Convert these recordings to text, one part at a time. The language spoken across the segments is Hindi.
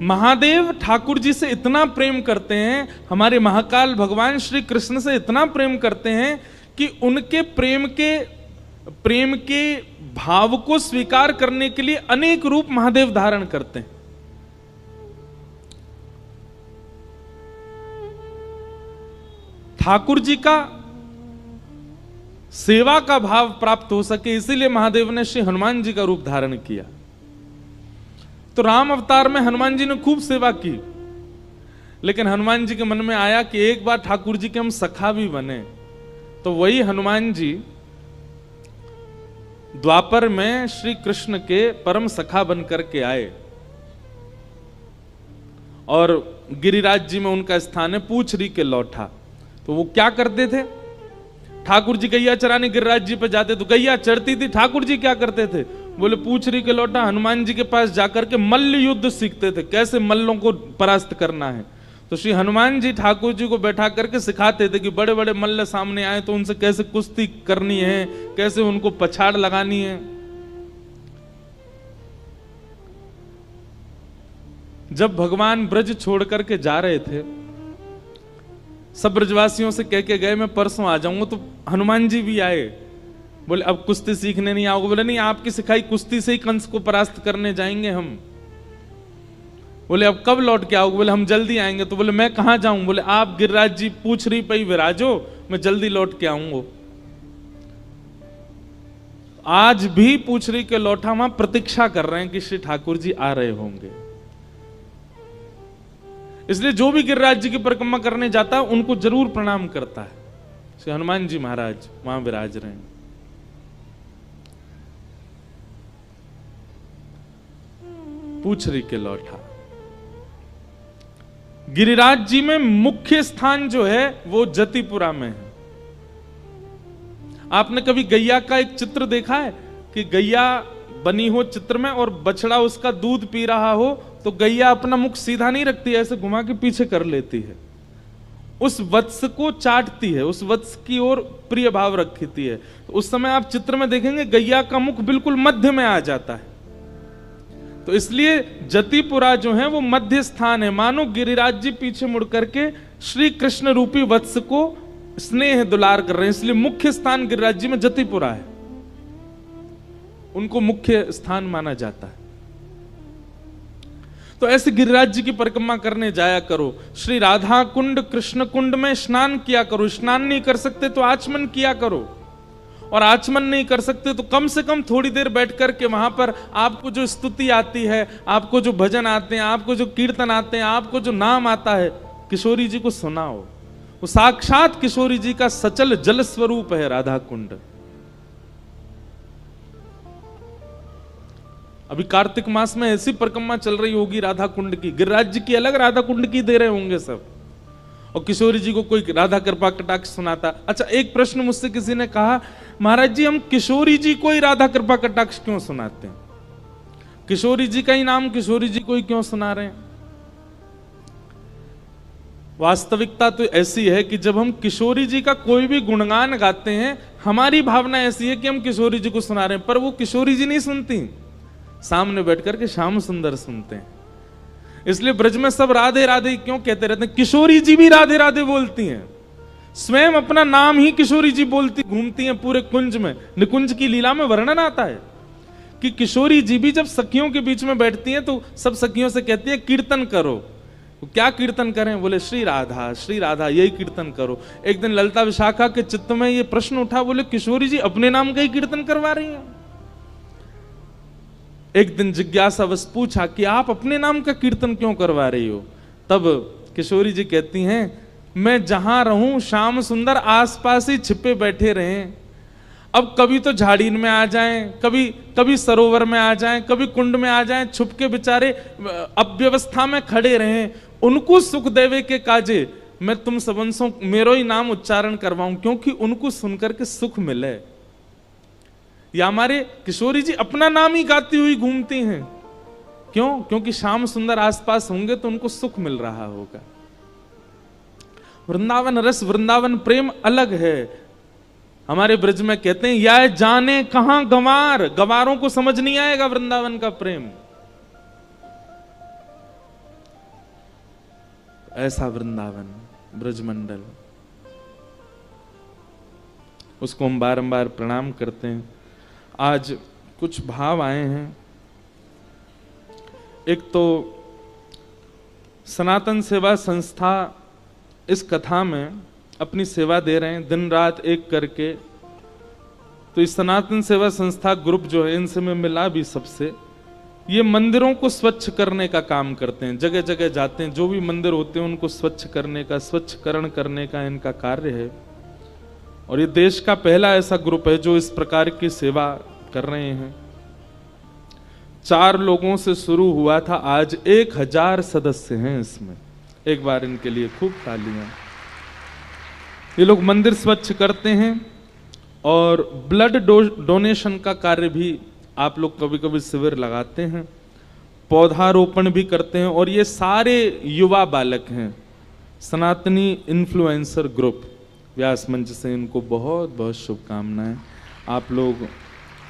महादेव ठाकुर जी से इतना प्रेम करते हैं, हमारे महाकाल भगवान श्री कृष्ण से इतना प्रेम करते हैं कि उनके प्रेम के भाव को स्वीकार करने के लिए अनेक रूप महादेव धारण करते हैं। ठाकुर जी का सेवा का भाव प्राप्त हो सके, इसीलिए महादेव ने श्री हनुमान जी का रूप धारण किया। तो राम अवतार में हनुमान जी ने खूब सेवा की, लेकिन हनुमान जी के मन में आया कि एक बार ठाकुर जी के हम सखा भी बने। तो वही हनुमान जी द्वापर में श्री कृष्ण के परम सखा बन करके आए और गिरिराज जी में उनका स्थान है, पूछरी के लौठा। तो वो क्या करते थे, ठाकुर जी गैया चराने गिरिराज जी पे जाते तो गैया चढ़ती थी, ठाकुर जी क्या करते थे, बोले पूछरी के लौटा हनुमान जी के पास जाकर के मल्ल युद्ध सीखते थे, कैसे मल्लों को परास्त करना है। तो श्री हनुमान जी ठाकुर जी को बैठा करके सिखाते थे कि बड़े बड़े मल्ल सामने आए तो उनसे कैसे कुश्ती करनी है, कैसे उनको पछाड़ लगानी है। जब भगवान ब्रज छोड़ करके जा रहे थे, सब ब्रजवासियों से कह के गए मैं परसों आ जाऊंगा, तो हनुमान जी भी आए। बोले अब कुश्ती सीखने नहीं आओगे? बोले नहीं, आपकी सिखाई कुश्ती से ही कंस को परास्त करने जाएंगे हम। बोले अब कब लौट के आओगे? बोले हम जल्दी आएंगे। तो बोले मैं कहां जाऊं? बोले आप गिरिराज जी पूछरी पे ही विराजो, मैं जल्दी लौट के आऊंगा। आज भी पूछरी के लौठा वहां प्रतीक्षा कर रहे हैं कि श्री ठाकुर जी आ रहे होंगे। इसलिए जो भी गिरिराज जी की परिक्रमा करने जाता है उनको जरूर प्रणाम करता है। श्री हनुमान जी महाराज वहां विराज रहे हैं। पूछरी के लौठा गिरिराज जी में मुख्य स्थान जो है वो जतिपुरा में है। आपने कभी गैया का एक चित्र देखा है कि गैया बनी हो चित्र में और बछड़ा उसका दूध पी रहा हो तो गैया अपना मुख सीधा नहीं रखती, ऐसे घुमा के पीछे कर लेती है, उस वत्स को चाटती है, उस वत्स की ओर प्रिय भाव रखती है। तो उस समय आप चित्र में देखेंगे गैया का मुख बिल्कुल मध्य में आ जाता है। तो इसलिए जतिपुरा जो है वो मध्य स्थान है, मानो गिरिराज जी पीछे मुड़ करके श्री कृष्ण रूपी वत्स को स्नेह दुलार कर रहे हैं, इसलिए मुख्य स्थान गिरिराज जी में जतिपुरा है, उनको मुख्य स्थान माना जाता है। तो ऐसे गिरिराज जी की परिक्रमा करने जाया करो, श्री राधा कुंड कृष्ण कुंड में स्नान किया करो, स्नान नहीं कर सकते तो आचमन किया करो, और आचमन नहीं कर सकते तो कम से कम थोड़ी देर बैठ करके वहां पर आपको जो स्तुति आती है, आपको जो भजन आते हैं, आपको जो कीर्तन आते हैं, आपको जो नाम आता है, किशोरी जी को सुनाओ। वो साक्षात किशोरी जी का सचल जल स्वरूप है राधा कुंड। अभी कार्तिक मास में ऐसी परिक्रमा चल रही होगी राधा कुंड की, गिरिराज जी की अलग, राधा कुंड की दे रहे होंगे सब, और किशोरी जी को कोई राधा कृपा कटाक्ष सुनाता। अच्छा, एक प्रश्न मुझसे किसी ने कहा, महाराज जी हम किशोरी जी को ही राधा कृपा कटाक्ष क्यों सुनाते हैं? किशोरी जी का ही नाम किशोरी जी को ही क्यों सुना रहे हैं? वास्तविकता तो ऐसी है कि जब हम किशोरी जी का कोई भी गुणगान गाते हैं, हमारी भावना ऐसी है कि हम किशोरी जी को सुना रहे हैं, पर वो किशोरी जी नहीं सुनती, सामने बैठ करके श्याम सुंदर सुनते हैं। इसलिए ब्रज में सब राधे राधे क्यों कहते रहते हैं? किशोरी जी भी राधे राधे बोलती हैं, स्वयं अपना नाम ही किशोरी जी बोलती घूमती हैं पूरे कुंज में। निकुंज की लीला में वर्णन आता है कि किशोरी जी भी जब सखियों के बीच में बैठती हैं तो सब सखियों से कहती हैं कीर्तन करो। तो क्या कीर्तन करें? बोले श्री राधा यही कीर्तन करो। एक दिन ललिता विशाखा के चित्त में ये प्रश्न उठा, बोले किशोरी जी अपने नाम का ही कीर्तन करवा रही हैं। एक दिन जिज्ञासावश पूछा कि आप अपने नाम का कीर्तन क्यों करवा रही हो? तब किशोरी जी कहती हैं, मैं जहां रहूं श्याम सुंदर आसपास ही छिपे बैठे रहें। अब कभी तो झाड़ीन में आ जाएं, कभी सरोवर में आ जाएं, कभी कुंड में आ जाएं, छुप के बेचारे अव्यवस्था में खड़े रहें, उनको सुख देवे के काजे मैं तुम सबंसों मेरो ही नाम उच्चारण करवाऊं, क्योंकि उनको सुनकर के सुख मिले। या हमारे किशोरी जी अपना नाम ही गाती हुई घूमती हैं, क्यों? क्योंकि श्याम सुंदर आसपास होंगे तो उनको सुख मिल रहा होगा। वृंदावन रस, वृंदावन प्रेम अलग है। हमारे ब्रज में कहते हैं, या जाने कहां गंवार, गंवारों को समझ नहीं आएगा वृंदावन का प्रेम। ऐसा वृंदावन, ब्रजमंडल, उसको हम बारंबार प्रणाम करते हैं। आज कुछ भाव आए हैं। एक तो सनातन सेवा संस्था इस कथा में अपनी सेवा दे रहे हैं दिन रात एक करके। तो इस सनातन सेवा संस्था ग्रुप जो है, इनसे मैं मिला भी सबसे, ये मंदिरों को स्वच्छ करने का काम करते हैं। जगह जगह जाते हैं, जो भी मंदिर होते हैं उनको स्वच्छ करने का, स्वच्छकरण करने का इनका कार्य है। और ये देश का पहला ऐसा ग्रुप है जो इस प्रकार की सेवा कर रहे हैं। 4 लोगों से शुरू हुआ था, आज 1000 सदस्य हैं इसमें। एक बार इनके लिए खूब तालियां। ये लोग मंदिर स्वच्छ करते हैं और ब्लड डोनेशन का कार्य भी आप लोग कभी कभी शिविर लगाते हैं, पौधारोपण भी करते हैं। और ये सारे युवा बालक हैं, सनातनी इन्फ्लुएंसर ग्रुप। व्यास मंच से इनको बहुत बहुत शुभकामनाएं। आप लोग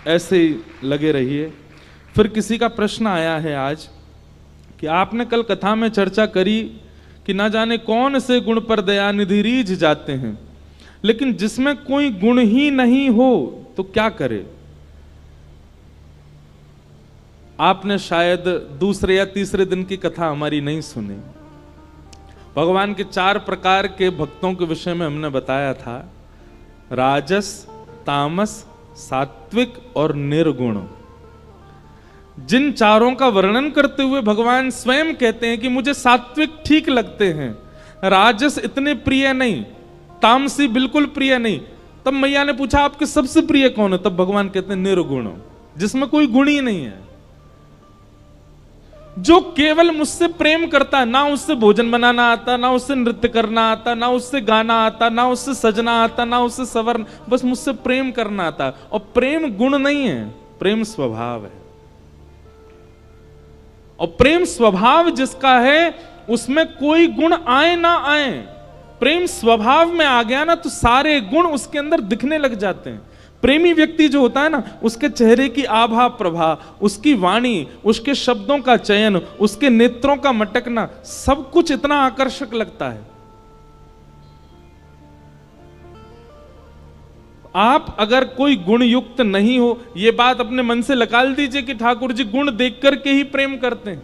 ऐसे ही लगे रहिए। फिर किसी का प्रश्न आया है आज कि आपने कल कथा में चर्चा करी कि ना जाने कौन से गुण पर दयानिधि रीझ जाते हैं, लेकिन जिसमें कोई गुण ही नहीं हो तो क्या करे। आपने शायद दूसरे या तीसरे दिन की कथा हमारी नहीं सुनी। भगवान के 4 प्रकार के भक्तों के विषय में हमने बताया था, राजस, तामस, सात्विक और निर्गुण। जिन चारों का वर्णन करते हुए भगवान स्वयं कहते हैं कि मुझे सात्विक ठीक लगते हैं, राजस इतने प्रिय नहीं, तामसी बिल्कुल प्रिय नहीं। तब मैया ने पूछा आपके सबसे प्रिय कौन है? तब भगवान कहते हैं निर्गुण, जिसमें कोई गुण ही नहीं है, जो केवल मुझसे प्रेम करता है। ना उससे भोजन बनाना आता, ना उससे नृत्य करना आता, ना उससे गाना आता, ना उससे सजना आता, ना उससे सवर्ण, बस मुझसे प्रेम करना आता। और प्रेम गुण नहीं है, प्रेम स्वभाव है। और प्रेम स्वभाव जिसका है उसमें कोई गुण आए ना आए, प्रेम स्वभाव में आ गया ना तो सारे गुण उसके अंदर दिखने लग जाते हैं। प्रेमी व्यक्ति जो होता है ना, उसके चेहरे की आभा प्रभा, उसकी वाणी, उसके शब्दों का चयन, उसके नेत्रों का मटकना, सब कुछ इतना आकर्षक लगता है। आप अगर कोई गुण युक्त नहीं हो, यह बात अपने मन से निकाल दीजिए कि ठाकुर जी गुण देख करके ही प्रेम करते हैं।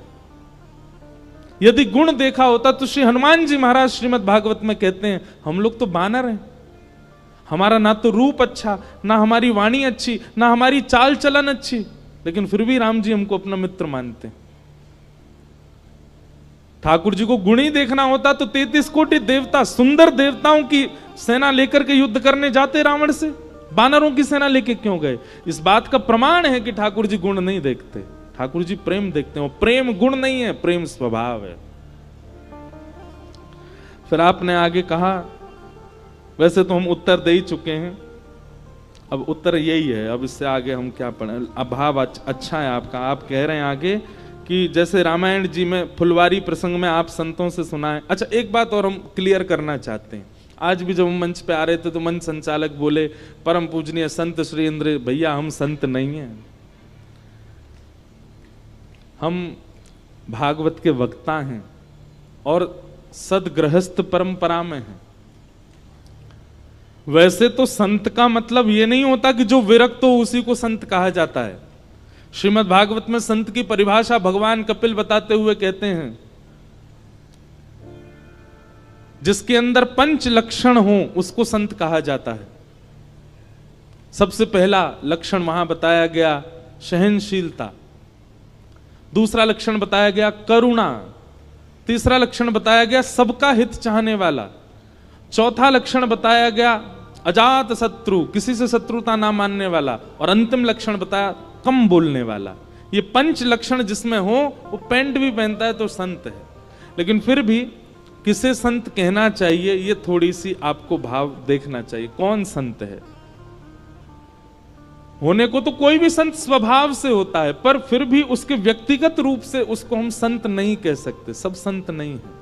यदि गुण देखा होता तो श्री हनुमान जी महाराज श्रीमद् भागवत में कहते हैं, हम लोग तो बानर हैं, हमारा ना तो रूप अच्छा, ना हमारी वाणी अच्छी, ना हमारी चाल चलन अच्छी, लेकिन फिर भी राम जी हमको अपना मित्र मानते हैं। ठाकुर जी को गुण ही देखना होता तो 33 कोटि देवता, सुंदर देवताओं की सेना लेकर के युद्ध करने जाते रावण से, बानरों की सेना लेके क्यों गए? इस बात का प्रमाण है कि ठाकुर जी गुण नहीं देखते, ठाकुर जी प्रेम देखते हैं। प्रेम गुण नहीं है, प्रेम स्वभाव है। फिर आपने आगे कहा, वैसे तो हम उत्तर दे ही चुके हैं, अब उत्तर यही है, अब इससे आगे हम क्या पढ़ें। अभाव अच्छा है आपका। आप कह रहे हैं आगे कि जैसे रामायण जी में फुलवारी प्रसंग में आप संतों से सुनाएं। अच्छा, एक बात और हम क्लियर करना चाहते हैं। आज भी जब हम मंच पे आ रहे थे तो मंच संचालक बोले, परम पूजनीय संत श्री इंद्र, भैया हम संत नहीं हैं, हम भागवत के वक्ता हैं और सदगृहस्थ परंपरा में हैं। वैसे तो संत का मतलब यह नहीं होता कि जो विरक्त हो उसी को संत कहा जाता है। श्रीमद् भागवत में संत की परिभाषा भगवान कपिल बताते हुए कहते हैं, जिसके अंदर 5 लक्षण हो उसको संत कहा जाता है। सबसे पहला लक्षण वहां बताया गया सहनशीलता, दूसरा लक्षण बताया गया करुणा, तीसरा लक्षण बताया गया सबका हित चाहने वाला, चौथा लक्षण बताया गया अजात शत्रु, किसी से शत्रुता ना मानने वाला, और अंतिम लक्षण बताया कम बोलने वाला। ये 5 लक्षण जिसमें हो वो पैंट भी पहनता है तो संत है। लेकिन फिर भी किसे संत कहना चाहिए ये थोड़ी सी आपको भाव देखना चाहिए, कौन संत है। होने को तो कोई भी संत स्वभाव से होता है, पर फिर भी उसके व्यक्तिगत रूप से उसको हम संत नहीं कह सकते, सब संत नहीं है।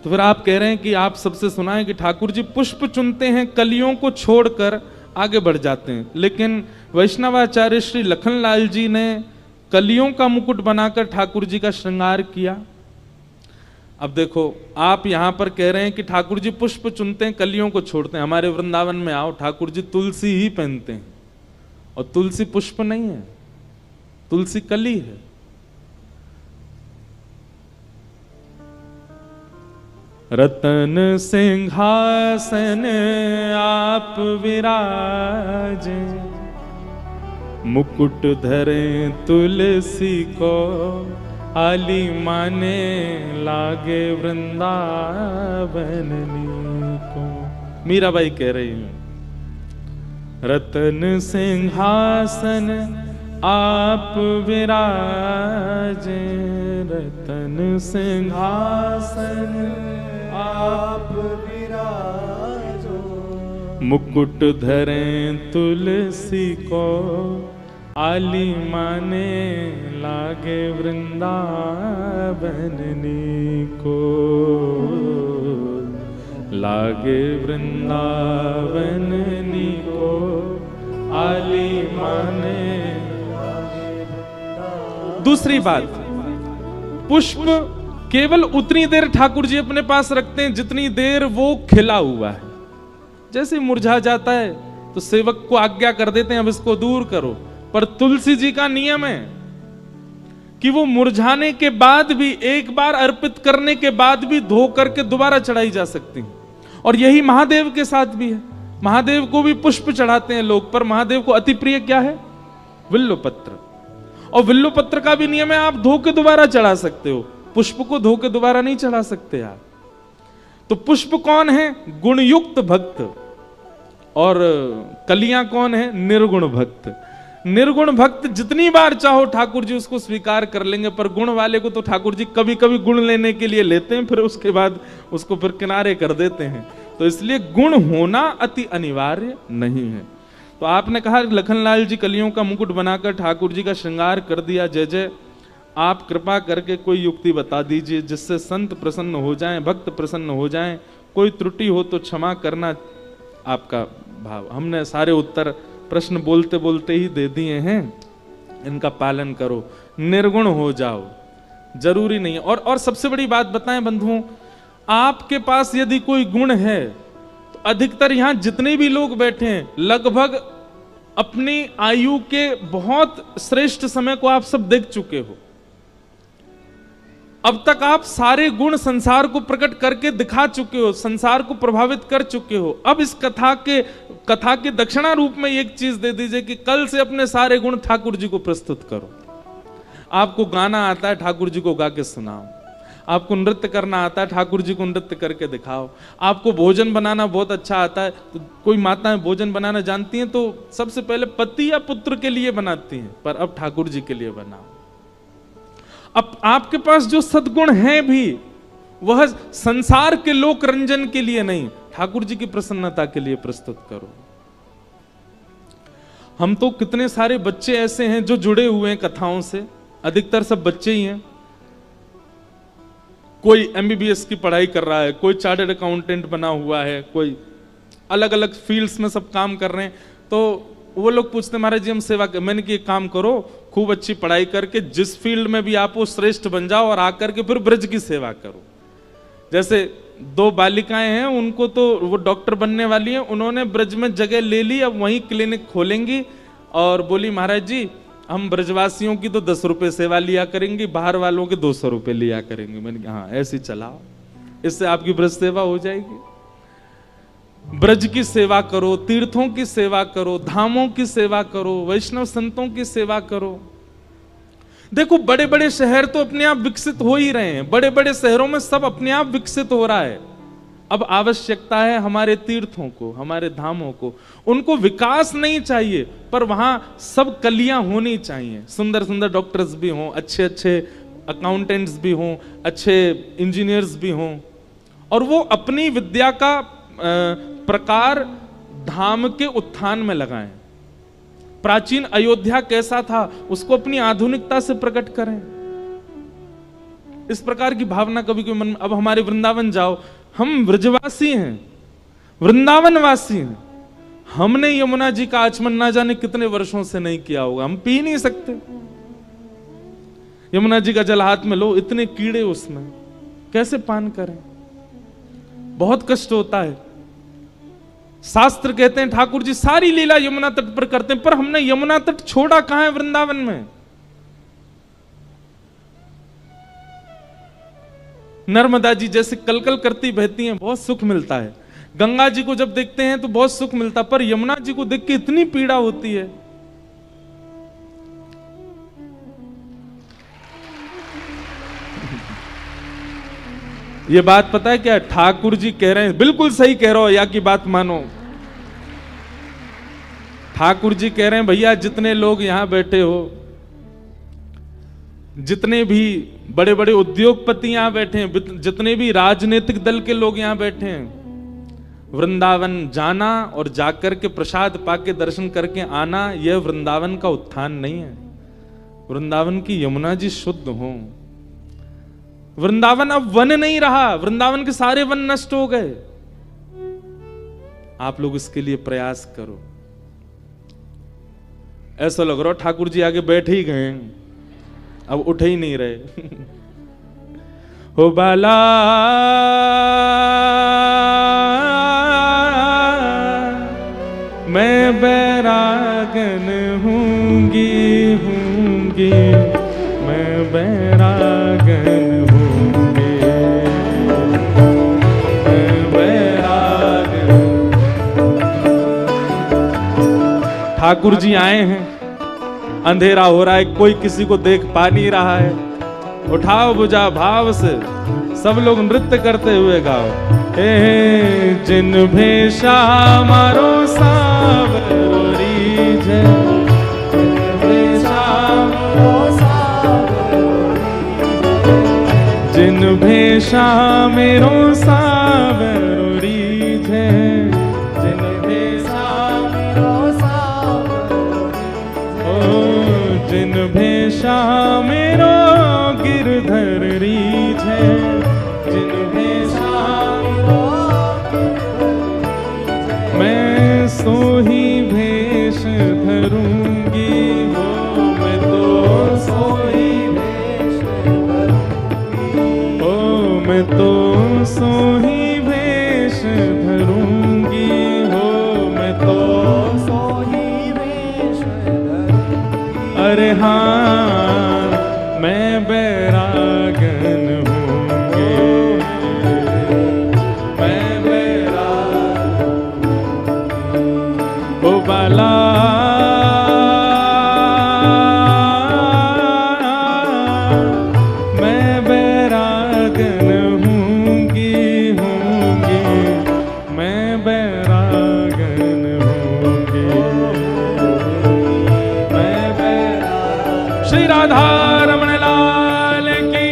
तो फिर आप कह रहे हैं कि आप सबसे सुनाएं कि ठाकुर जी पुष्प चुनते हैं, कलियों को छोड़कर आगे बढ़ जाते हैं। लेकिन वैष्णवाचार्य श्री लखनलाल जी ने कलियों का मुकुट बनाकर ठाकुर जी का श्रृंगार किया। अब देखो, आप यहां पर कह रहे हैं कि ठाकुर जी पुष्प चुनते हैं, कलियों को छोड़ते हैं। हमारे वृंदावन में आओ, ठाकुर जी तुलसी ही पहनते हैं, और तुलसी पुष्प नहीं है, तुलसी कली है। रतन सिंहासन आप विराजे, मुकुट धरे तुलसी को, आली माने लागे वृंदावन को। मीराबाई कह रही है, रतन सिंहासन आप विराजे, रतन सिंहासन आप विराजो, मुकुट धरें तुलसी को, आली माने लागे वृंदावननी को, लागे वृंदावननी को, आली माने। दूसरी बात, पुष्प केवल उतनी देर ठाकुर जी अपने पास रखते हैं जितनी देर वो खिला हुआ है। जैसे ही मुरझा जाता है तो सेवक को आज्ञा कर देते हैं अब इसको दूर करो। पर तुलसी जी का नियम है कि वो मुरझाने के बाद भी, एक बार अर्पित करने के बाद भी धो करके दोबारा चढ़ाई जा सकती है। और यही महादेव के साथ भी है। महादेव को भी पुष्प चढ़ाते हैं लोग, पर महादेव को अति प्रिय क्या है? विल्व पत्र। और विल्व पत्र का भी नियम है, आप धो के दोबारा चढ़ा सकते हो, पुष्प को धो के दोबारा नहीं चढ़ा सकते आप। तो पुष्प कौन है? गुणयुक्त भक्त। और कलियां कौन है? निर्गुण भक्त। निर्गुण भक्त जितनी बार चाहो ठाकुर जी उसको स्वीकार कर लेंगे, पर गुण वाले को तो ठाकुर जी कभी कभी गुण लेने के लिए लेते हैं, फिर उसके बाद उसको फिर किनारे कर देते हैं। तो इसलिए गुण होना अति अनिवार्य नहीं है। तो आपने कहा लखनलाल जी कलियों का मुकुट बनाकर ठाकुर जी का श्रृंगार कर दिया, जय जय। आप कृपा करके कोई युक्ति बता दीजिए जिससे संत प्रसन्न हो जाएं, भक्त प्रसन्न हो जाएं। कोई त्रुटि हो तो क्षमा करना, आपका भाव। हमने सारे उत्तर प्रश्न बोलते बोलते ही दे दिए हैं, इनका पालन करो, निर्गुण हो जाओ, जरूरी नहीं है। और सबसे बड़ी बात बताएं बंधुओं, आपके पास यदि कोई गुण है तो अधिकतर यहां जितने भी लोग बैठे हैं लगभग अपनी आयु के बहुत श्रेष्ठ समय को आप सब देख चुके हो। अब तक आप सारे गुण संसार को प्रकट करके दिखा चुके हो, संसार को प्रभावित कर चुके हो। अब इस कथा के दक्षिणा रूप में एक चीज दे दीजिए कि कल से अपने सारे गुण ठाकुर जी को प्रस्तुत करो। आपको गाना आता है, ठाकुर जी को गा के सुनाओ। आपको नृत्य करना आता है, ठाकुर जी को नृत्य करके दिखाओ। आपको भोजन बनाना बहुत अच्छा आता है, तो कोई माताएं भोजन बनाना जानती हैं तो सबसे पहले पति या पुत्र के लिए बनाती हैं, पर अब ठाकुर जी के लिए बनाओ। अब आपके पास जो सद्गुण हैं भी वह संसार के लोक रंजन के लिए नहीं, ठाकुर जी की प्रसन्नता के लिए प्रस्तुत करो। हम तो कितने सारे बच्चे ऐसे हैं जो जुड़े हुए हैं कथाओं से, अधिकतर सब बच्चे ही हैं। कोई एमबीबीएस की पढ़ाई कर रहा है, कोई चार्टर्ड अकाउंटेंट बना हुआ है, कोई अलग अलग फील्ड्स में सब काम कर रहे हैं। तो वो लोग पूछते हैं महाराज जी हम सेवा कर, मैंने कि एक काम करो, खूब अच्छी पढ़ाई करके जिस फील्ड में भी आप वो श्रेष्ठ बन जाओ और आकर के फिर ब्रज की सेवा करो। जैसे 2 बालिकाएं हैं, उनको तो वो डॉक्टर बनने वाली हैं, उन्होंने ब्रज में जगह ले ली, अब वहीं क्लिनिक खोलेंगी। और बोली महाराज जी हम ब्रजवासियों की तो 10 रुपए सेवा लिया करेंगे, बाहर वालों के 200 रुपए लिया करेंगे। मैंने कहा हाँ ऐसे चलाओ, इससे आपकी ब्रज सेवा हो जाएगी। ब्रज की सेवा करो, तीर्थों की सेवा करो, धामों की सेवा करो, वैष्णव संतों की सेवा करो। देखो बड़े बड़े शहर तो अपने आप विकसित हो ही रहे हैं, बड़े बड़े शहरों में सब अपने आप विकसित हो रहा है। अब आवश्यकता है हमारे तीर्थों को, हमारे धामों को, उनको विकास नहीं चाहिए, पर वहां सब कलियां होनी चाहिए। सुंदर सुंदर डॉक्टर्स भी हों, अच्छे अच्छे अकाउंटेंट्स भी हों, अच्छे इंजीनियर्स भी हों, और वो अपनी विद्या का प्रकार धाम के उत्थान में लगाएं। प्राचीन अयोध्या कैसा था उसको अपनी आधुनिकता से प्रकट करें। इस प्रकार की भावना कभी कोई मन में। अब हमारे वृंदावन जाओ, हम ब्रजवासी हैं, वृंदावनवासी हैं, हमने यमुना जी का आचमन ना जाने कितने वर्षों से नहीं किया होगा, हम पी नहीं सकते। यमुना जी का जल हाथ में लो, इतने कीड़े उसमें, कैसे पान करें? बहुत कष्ट होता है। शास्त्र कहते हैं ठाकुर जी सारी लीला यमुना तट पर करते हैं, पर हमने यमुना तट छोड़ा कहां है वृंदावन में? नर्मदा जी जैसे कलकल करती बहती हैं, बहुत सुख मिलता है। गंगा जी को जब देखते हैं तो बहुत सुख मिलता, पर यमुना जी को देख के इतनी पीड़ा होती है। ये बात पता है क्या ठाकुर जी कह रहे हैं? बिल्कुल सही कह रहे हो, या की बात मानो। ठाकुर जी कह रहे हैं भैया जितने लोग यहां बैठे हो, जितने भी बड़े बड़े उद्योगपति यहां बैठे हैं, जितने भी राजनीतिक दल के लोग यहां बैठे हैं, वृंदावन जाना और जाकर के प्रसाद पाके दर्शन करके आना, यह वृंदावन का उत्थान नहीं है। वृंदावन की यमुना जी शुद्ध हो। वृंदावन अब वन नहीं रहा, वृंदावन के सारे वन नष्ट हो गए। आप लोग इसके लिए प्रयास करो। ऐसा लग रहा ठाकुर जी आगे बैठे ही गए, अब उठ ही नहीं रहे। हो बाला मैं बैरागन हूंगी हूंगी, मैं बैरागन हूंगी, मैं बैरागन। ठाकुर जी आए हैं, अंधेरा हो रहा है, कोई किसी को देख पा नहीं रहा है। उठाओ बुझा भाव से सब लोग नृत्य करते हुए गाओ। हे जिन भेषा मारो सावरी जय, जिन भेषा मेरो सावरी जय, जिन भेषा मेरो जिन भेषा मेरो गिरधर रीझ है, जिन भेषा मैं सो ही भेष धरूंगी हो, मैं तो सो ही भेष धरूंगी हो, मैं तो सो ही भेष धरूंगी हो, मैं तो सो ही भेष धरूंगी। अरे हाँ मैं बैरागन हूँगी, मैं बैरागन ओ बाला मैं बैरागन हूँगी हूँगी, मैं बैरागन हूँगी, मैं बैरागन। श्री राधा रमण लाल की।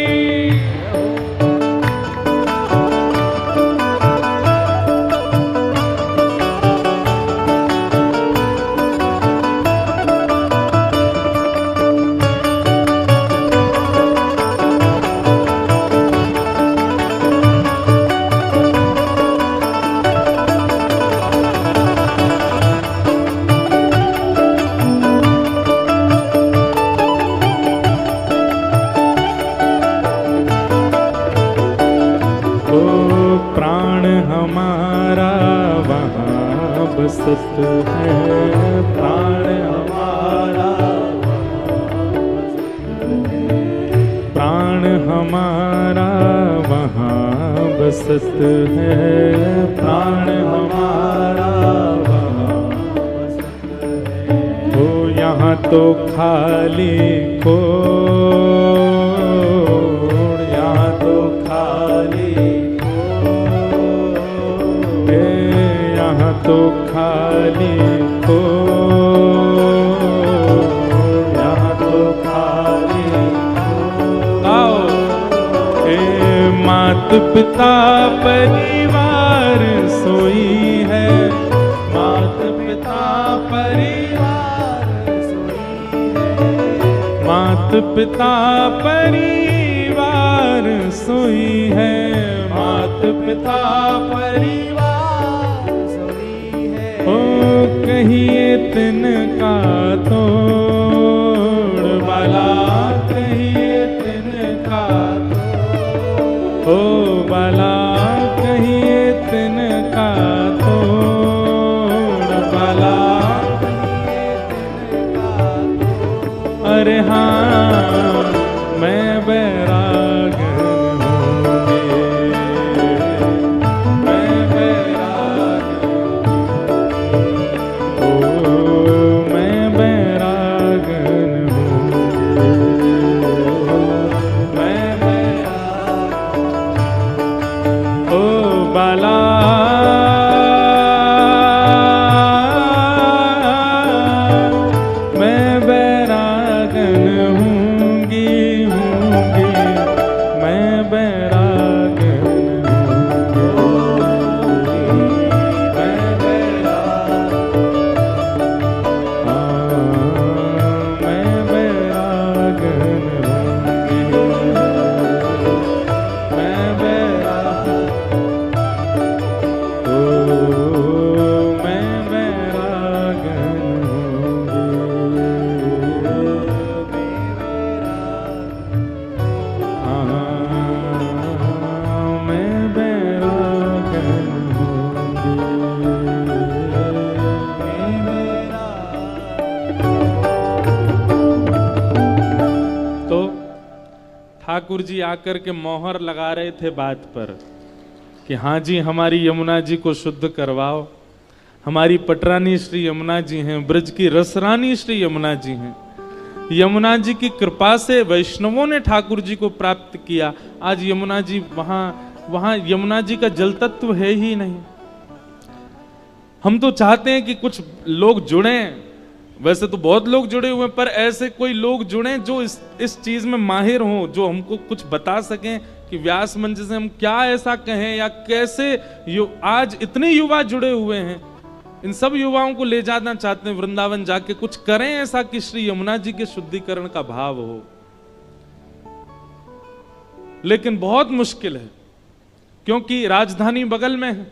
प्राण हमारा वहाँ बसत है, प्राण हमारा प्राण हमारा वहाँ बसत है, प्राण हमारा वहाँ बसत है। हो यहाँ तो खाली को, यहाँ तो खाली तो खाली को, यहाँ तो खाली आओ। ए मात पिता परिवार सोई है, मात पिता परिवार सोई है, मात पिता परिवार सोई है, मात पिता परिवार कहिए तिनका तोड़ वाला, कहिए तिनका तोड़। बाला कहिए तिनका तोड़ बाला, अरे हाँ मैं बैरागन हूँगी, मैं बैरागन, ओ मैं बैरागन हूँगी, मैं बैरागन, ओ बाला ठाकुर जी आकर के मोहर लगा रहे थे बात पर कि हाँ जी हमारी यमुना जी को शुद्ध करवाओ। हमारी पटरानी श्री यमुना जी हैं, ब्रज की रसरानी श्री यमुना जी हैं। यमुना जी की कृपा से वैष्णवों ने ठाकुर जी को प्राप्त किया। आज यमुना जी वहां यमुना जी का जल तत्व है ही नहीं। हम तो चाहते हैं कि कुछ लोग जुड़े, वैसे तो बहुत लोग जुड़े हुए हैं, पर ऐसे कोई लोग जुड़े जो इस चीज में माहिर हों, जो हमको कुछ बता सकें कि व्यास मंच से हम क्या ऐसा कहें या कैसे। आज इतने युवा जुड़े हुए हैं, इन सब युवाओं को ले जाना चाहते हैं वृंदावन जाके, कुछ करें ऐसा कि श्री यमुना जी के शुद्धिकरण का भाव हो। लेकिन बहुत मुश्किल है, क्योंकि राजधानी बगल में है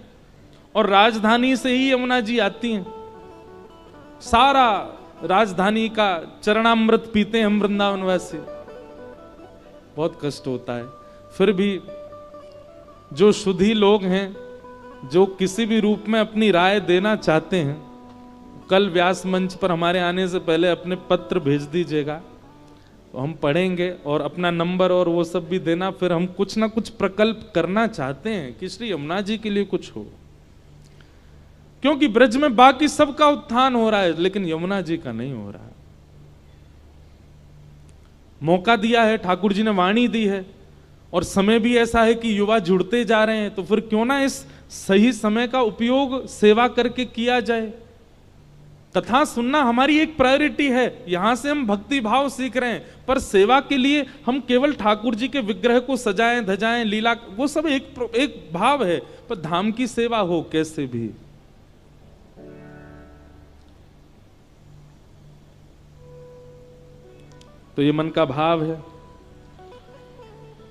और राजधानी से ही यमुना जी आती हैं। सारा राजधानी का चरणामृत पीते हैं हम वृंदावनवासी, बहुत कष्ट होता है। फिर भी जो शुद्धि लोग हैं, जो किसी भी रूप में अपनी राय देना चाहते हैं, कल व्यास मंच पर हमारे आने से पहले अपने पत्र भेज दीजिएगा, तो हम पढ़ेंगे और अपना नंबर और वो सब भी देना। फिर हम कुछ ना कुछ प्रकल्प करना चाहते हैं कि श्री यमुना जी के लिए कुछ हो, क्योंकि ब्रज में बाकी सबका उत्थान हो रहा है लेकिन यमुना जी का नहीं हो रहा। मौका दिया है ठाकुर जी ने, वाणी दी है और समय भी ऐसा है कि युवा जुड़ते जा रहे हैं, तो फिर क्यों ना इस सही समय का उपयोग सेवा करके किया जाए। कथा सुनना हमारी एक प्रायोरिटी है, यहां से हम भक्ति भाव सीख रहे हैं, पर सेवा के लिए हम केवल ठाकुर जी के विग्रह को सजाएं धजाएं, लीला, वो सब एक भाव है, पर धाम की सेवा हो कैसे भी। तो ये मन का भाव है।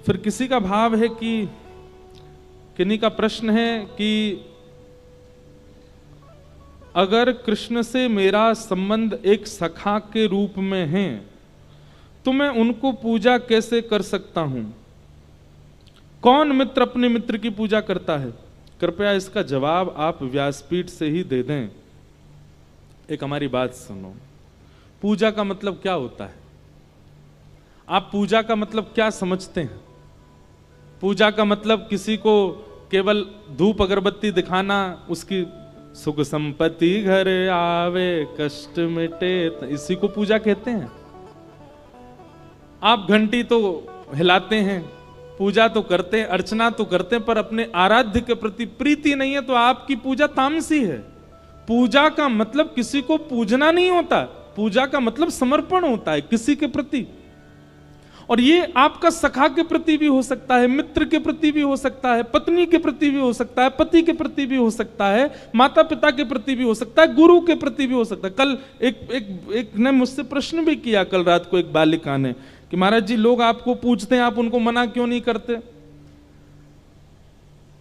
फिर किसी का भाव है कि किन्हीं का प्रश्न है कि अगर कृष्ण से मेरा संबंध एक सखा के रूप में है तो मैं उनको पूजा कैसे कर सकता हूं? कौन मित्र अपने मित्र की पूजा करता है? कृपया इसका जवाब आप व्यासपीठ से ही दे दें। एक हमारी बात सुनो, पूजा का मतलब क्या होता है? आप पूजा का मतलब क्या समझते हैं? पूजा का मतलब किसी को केवल धूप अगरबत्ती दिखाना, उसकी सुख संपत्ति घर आवे कष्ट मिटे, इसी को पूजा कहते हैं? आप घंटी तो हिलाते हैं, पूजा तो करते हैं, अर्चना तो करते हैं, पर अपने आराध्य के प्रति प्रीति नहीं है तो आपकी पूजा तामसी है। पूजा का मतलब किसी को पूजना नहीं होता, पूजा का मतलब समर्पण होता है किसी के प्रति। और ये आपका सखा के प्रति भी हो सकता है, मित्र के प्रति भी हो सकता है, पत्नी के प्रति भी हो सकता है, पति के प्रति भी हो सकता है, माता पिता के प्रति भी हो सकता है, गुरु के प्रति भी हो सकता है। कल एक ने मुझसे प्रश्न भी किया, कल रात को एक बालिका ने, कि महाराज जी लोग आपको पूछते हैं, आप उनको मना क्यों नहीं करते?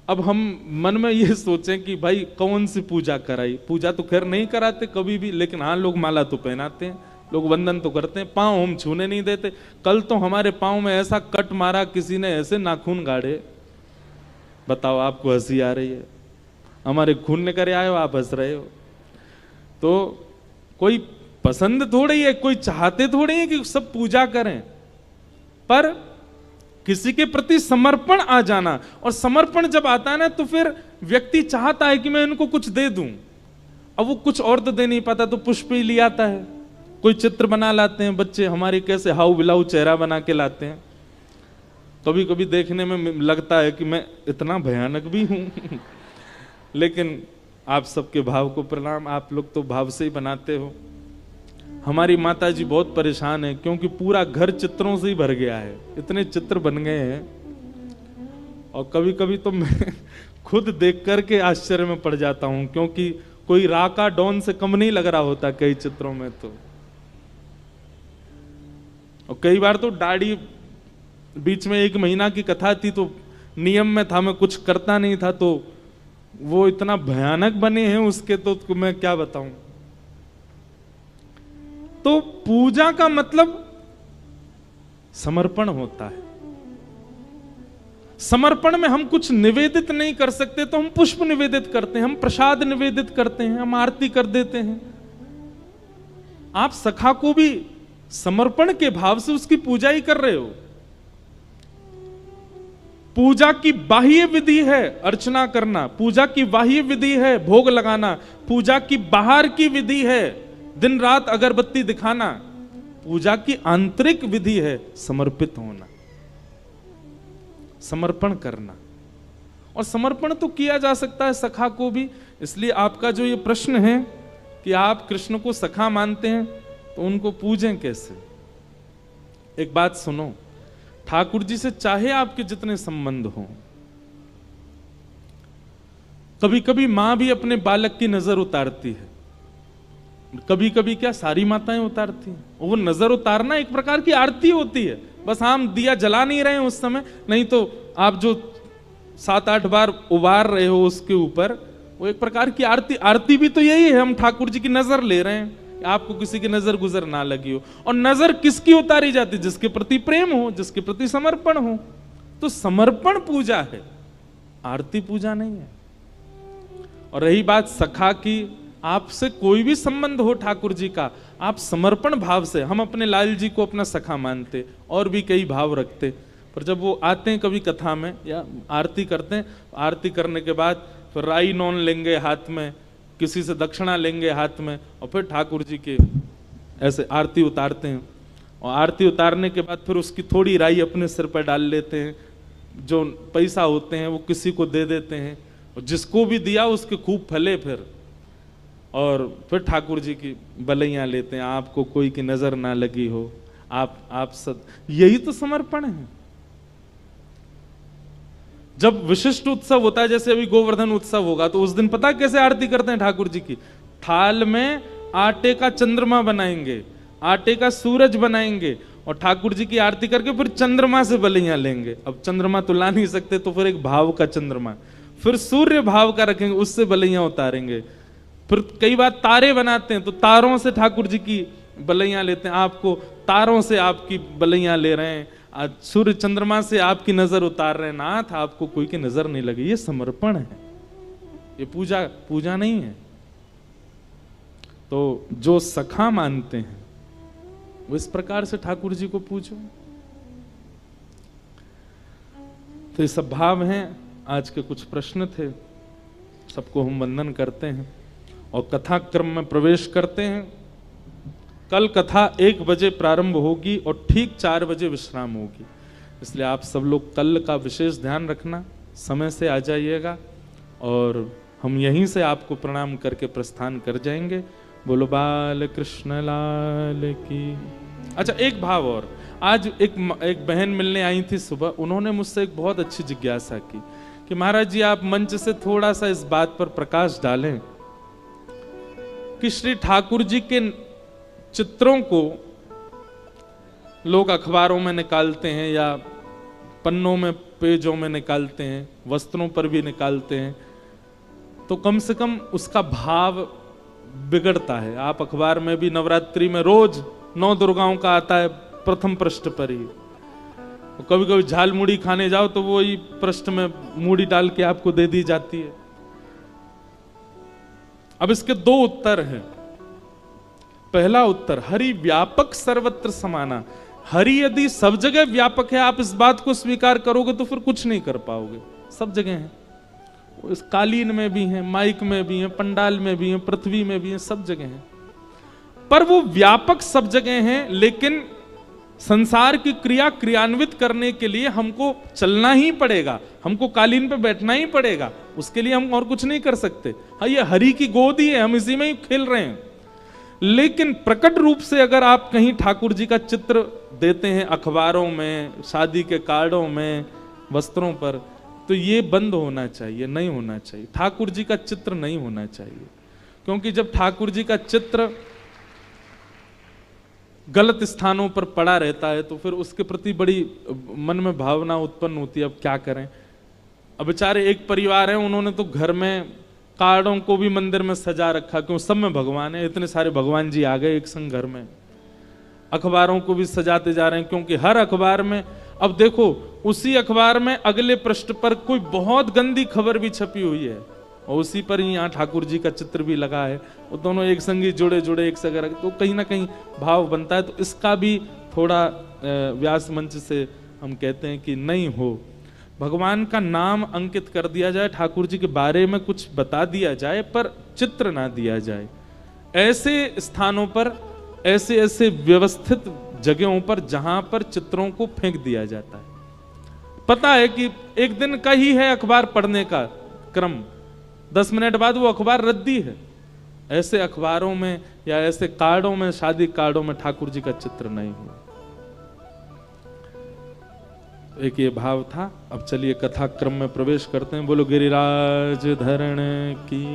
अब हम मन में ये सोचें कि भाई कौन सी पूजा कराई? पूजा तो खैर नहीं कराते कभी भी, लेकिन हाँ लोग माला तो पहनाते हैं, लोग वंदन तो करते हैं, पांव हम छूने नहीं देते। कल तो हमारे पांव में ऐसा कट मारा किसी ने, ऐसे नाखून गाड़े, बताओ, आपको हंसी आ रही है, हमारे खून निकल आए हो, आप हंस रहे हो। तो कोई पसंद थोड़ी है, कोई चाहते थोड़ी है कि सब पूजा करें, पर किसी के प्रति समर्पण आ जाना, और समर्पण जब आता है ना तो फिर व्यक्ति चाहता है कि मैं इनको कुछ दे दूं। अब वो कुछ और तो दे नहीं पाता तो पुष्प ही ले आता है, कोई चित्र बना लाते हैं बच्चे हमारे, कैसे हाउ बिलाऊ चेहरा बना के लाते हैं। कभी कभी देखने में लगता है कि मैं इतना भयानक भी हूं लेकिन आप सबके भाव को प्रणाम, आप लोग तो भाव से ही बनाते हो। हमारी माता जी बहुत परेशान है क्योंकि पूरा घर चित्रों से ही भर गया है, इतने चित्र बन गए हैं। और कभी कभी तो मैं खुद देख करके आश्चर्य में पड़ जाता हूं, क्योंकि कोई राका डॉन से कम नहीं लग रहा होता कई चित्रों में तो। और कई बार तो दाढ़ी, बीच में 1 महीना की कथा थी तो नियम में था, मैं कुछ करता नहीं था, तो वो इतना भयानक बने हैं उसके तो मैं क्या बताऊं। तो पूजा का मतलब समर्पण होता है। समर्पण में हम कुछ निवेदित नहीं कर सकते तो हम पुष्प निवेदित करते हैं, हम प्रसाद निवेदित करते हैं, हम आरती कर देते हैं। आप सखा को भी समर्पण के भाव से उसकी पूजा ही कर रहे हो। पूजा की बाह्य विधि है अर्चना करना, पूजा की बाह्य विधि है भोग लगाना, पूजा की बाहर की विधि है दिन रात अगरबत्ती दिखाना, पूजा की आंतरिक विधि है समर्पित होना, समर्पण करना। और समर्पण तो किया जा सकता है सखा को भी। इसलिए आपका जो ये प्रश्न है कि आप कृष्ण को सखा मानते हैं तो उनको पूजें कैसे। एक बात सुनो, ठाकुर जी से चाहे आपके जितने संबंध हों, कभी कभी मां भी अपने बालक की नजर उतारती है, कभी कभी क्या सारी माताएं उतारती हैं। वो नजर उतारना एक प्रकार की आरती होती है, बस हम दिया जला नहीं रहे हैं उस समय, नहीं तो आप जो 7-8 बार उबार रहे हो उसके ऊपर, वो एक प्रकार की आरती। आरती भी तो यही है, हम ठाकुर जी की नजर ले रहे हैं, आपको किसी की नजर गुजर ना लगी हो। और नजर किसकी उतारी जाती? जिसके प्रति प्रेम हो, जिसके प्रति समर्पण हो। तो समर्पण पूजा है, आरती पूजा नहीं है। और रही बात सखा की, आपसे कोई भी संबंध हो ठाकुर जी का, आप समर्पण भाव से, हम अपने लाल जी को अपना सखा मानते और भी कई भाव रखते, पर जब वो आते हैं कभी कथा में या आरती करते हैं, आरती करने के बाद फिर राई नॉन लेंगे हाथ में, किसी से दक्षिणा लेंगे हाथ में, और फिर ठाकुर जी के ऐसे आरती उतारते हैं। और आरती उतारने के बाद फिर उसकी थोड़ी राई अपने सिर पर डाल लेते हैं, जो पैसा होते हैं वो किसी को दे देते हैं, और जिसको भी दिया उसके खूब फले फिर। और फिर ठाकुर जी की बलैया लेते हैं, आपको कोई की नजर ना लगी हो, आप सब, यही तो समर्पण है। जब विशिष्ट उत्सव होता है, जैसे अभी गोवर्धन उत्सव होगा, तो उस दिन पता कैसे आरती करते हैं ठाकुर जी की? थाल में आटे का चंद्रमा बनाएंगे, आटे का सूरज बनाएंगे, और ठाकुर जी की आरती करके फिर चंद्रमा से बलैया लेंगे। अब चंद्रमा तो ला नहीं सकते, तो फिर एक भाव का चंद्रमा, फिर सूर्य भाव का रखेंगे, उससे बलैया उतारेंगे। फिर कई बार तारे बनाते हैं, तो तारों से ठाकुर जी की बलैया लेते हैं, आपको तारों से आपकी बलैया ले रहे हैं, आज सूर्य चंद्रमा से आपकी नजर उतार रहे हैं, नाथ आपको कोई की नजर नहीं लगी। ये समर्पण है, ये पूजा नहीं है। तो जो सखा मानते हैं वो इस प्रकार से ठाकुर जी को पूजो। तो ये सब भाव हैं। आज के कुछ प्रश्न थे, सबको हम वंदन करते हैं और कथा क्रम में प्रवेश करते हैं। कल कथा 1 बजे प्रारंभ होगी और ठीक 4 बजे विश्राम होगी, इसलिए आप सब लोग कल का विशेष ध्यान रखना, समय से आ जाइएगा और हम यहीं से आपको प्रणाम करके प्रस्थान कर जाएंगे। बोलो बाल कृष्ण लाल की। अच्छा, एक भाव और, आज एक बहन मिलने आई थी सुबह, उन्होंने मुझसे एक बहुत अच्छी जिज्ञासा की कि महाराज जी आप मंच से थोड़ा सा इस बात पर प्रकाश डालें कि श्री ठाकुर जी के चित्रों को लोग अखबारों में निकालते हैं या पन्नों में, पेजों में निकालते हैं, वस्त्रों पर भी निकालते हैं, तो कम से कम उसका भाव बिगड़ता है। आप अखबार में भी नवरात्रि में रोज 9 दुर्गाओं का आता है प्रथम पृष्ठ पर ही, कभी कभी झाल मूढ़ी खाने जाओ तो वो ही पृष्ठ में मूढ़ी डाल के आपको दे दी जाती है। अब इसके दो उत्तर हैं। पहला उत्तर, हरि व्यापक सर्वत्र समाना। हरि यदि सब जगह व्यापक है, आप इस बात को स्वीकार करोगे तो फिर कुछ नहीं कर पाओगे। सब जगह है, इस कालीन में भी है, माइक में भी है, पंडाल में भी है, पृथ्वी में भी है, सब जगह है। पर वो व्यापक सब जगह है, लेकिन संसार की क्रिया क्रियान्वित करने के लिए हमको चलना ही पड़ेगा, हमको कालीन पे बैठना ही पड़ेगा, उसके लिए हम और कुछ नहीं कर सकते। हाँ, ये हरि की गोद ही है, हम इसी में ही खेल रहे हैं। लेकिन प्रकट रूप से अगर आप कहीं ठाकुर जी का चित्र देते हैं अखबारों में, शादी के कार्डों में, वस्त्रों पर, तो ये बंद होना चाहिए, नहीं होना चाहिए। ठाकुर जी का चित्र नहीं होना चाहिए, क्योंकि जब ठाकुर जी का चित्र गलत स्थानों पर पड़ा रहता है तो फिर उसके प्रति बड़ी मन में भावना उत्पन्न होती है। अब क्या करें। अब बेचारे एक परिवार है, उन्होंने तो घर में कार्डों को भी मंदिर में सजा रखा, क्यों सब में भगवान है, इतने सारे भगवान जी आ गए एक संग घर में। अखबारों को भी सजाते जा रहे हैं, क्योंकि हर अखबार में, अब देखो उसी अखबार में अगले पृष्ठ पर कोई बहुत गंदी खबर भी छपी हुई है और उसी पर ही यहाँ ठाकुर जी का चित्र भी लगा है, वो दोनों एक संगी जुड़े जुड़े एक सगर, तो कहीं ना कहीं भाव बनता है। तो इसका भी थोड़ा व्यास मंच से हम कहते हैं कि नहीं हो, भगवान का नाम अंकित कर दिया जाए, ठाकुर जी के बारे में कुछ बता दिया जाए, पर चित्र ना दिया जाए। ऐसे स्थानों पर, ऐसे ऐसे व्यवस्थित जगहों पर जहां पर चित्रों को फेंक दिया जाता है। पता है कि एक दिन का ही है अखबार पढ़ने का क्रम, 10 मिनट बाद वो अखबार रद्दी है। ऐसे अखबारों में या ऐसे कार्डों में, शादी कार्डों में ठाकुर जी का चित्र नहीं हुआ। एक ये भाव था। अब चलिए कथा क्रम में प्रवेश करते हैं। बोलो गिरिराज धरण की,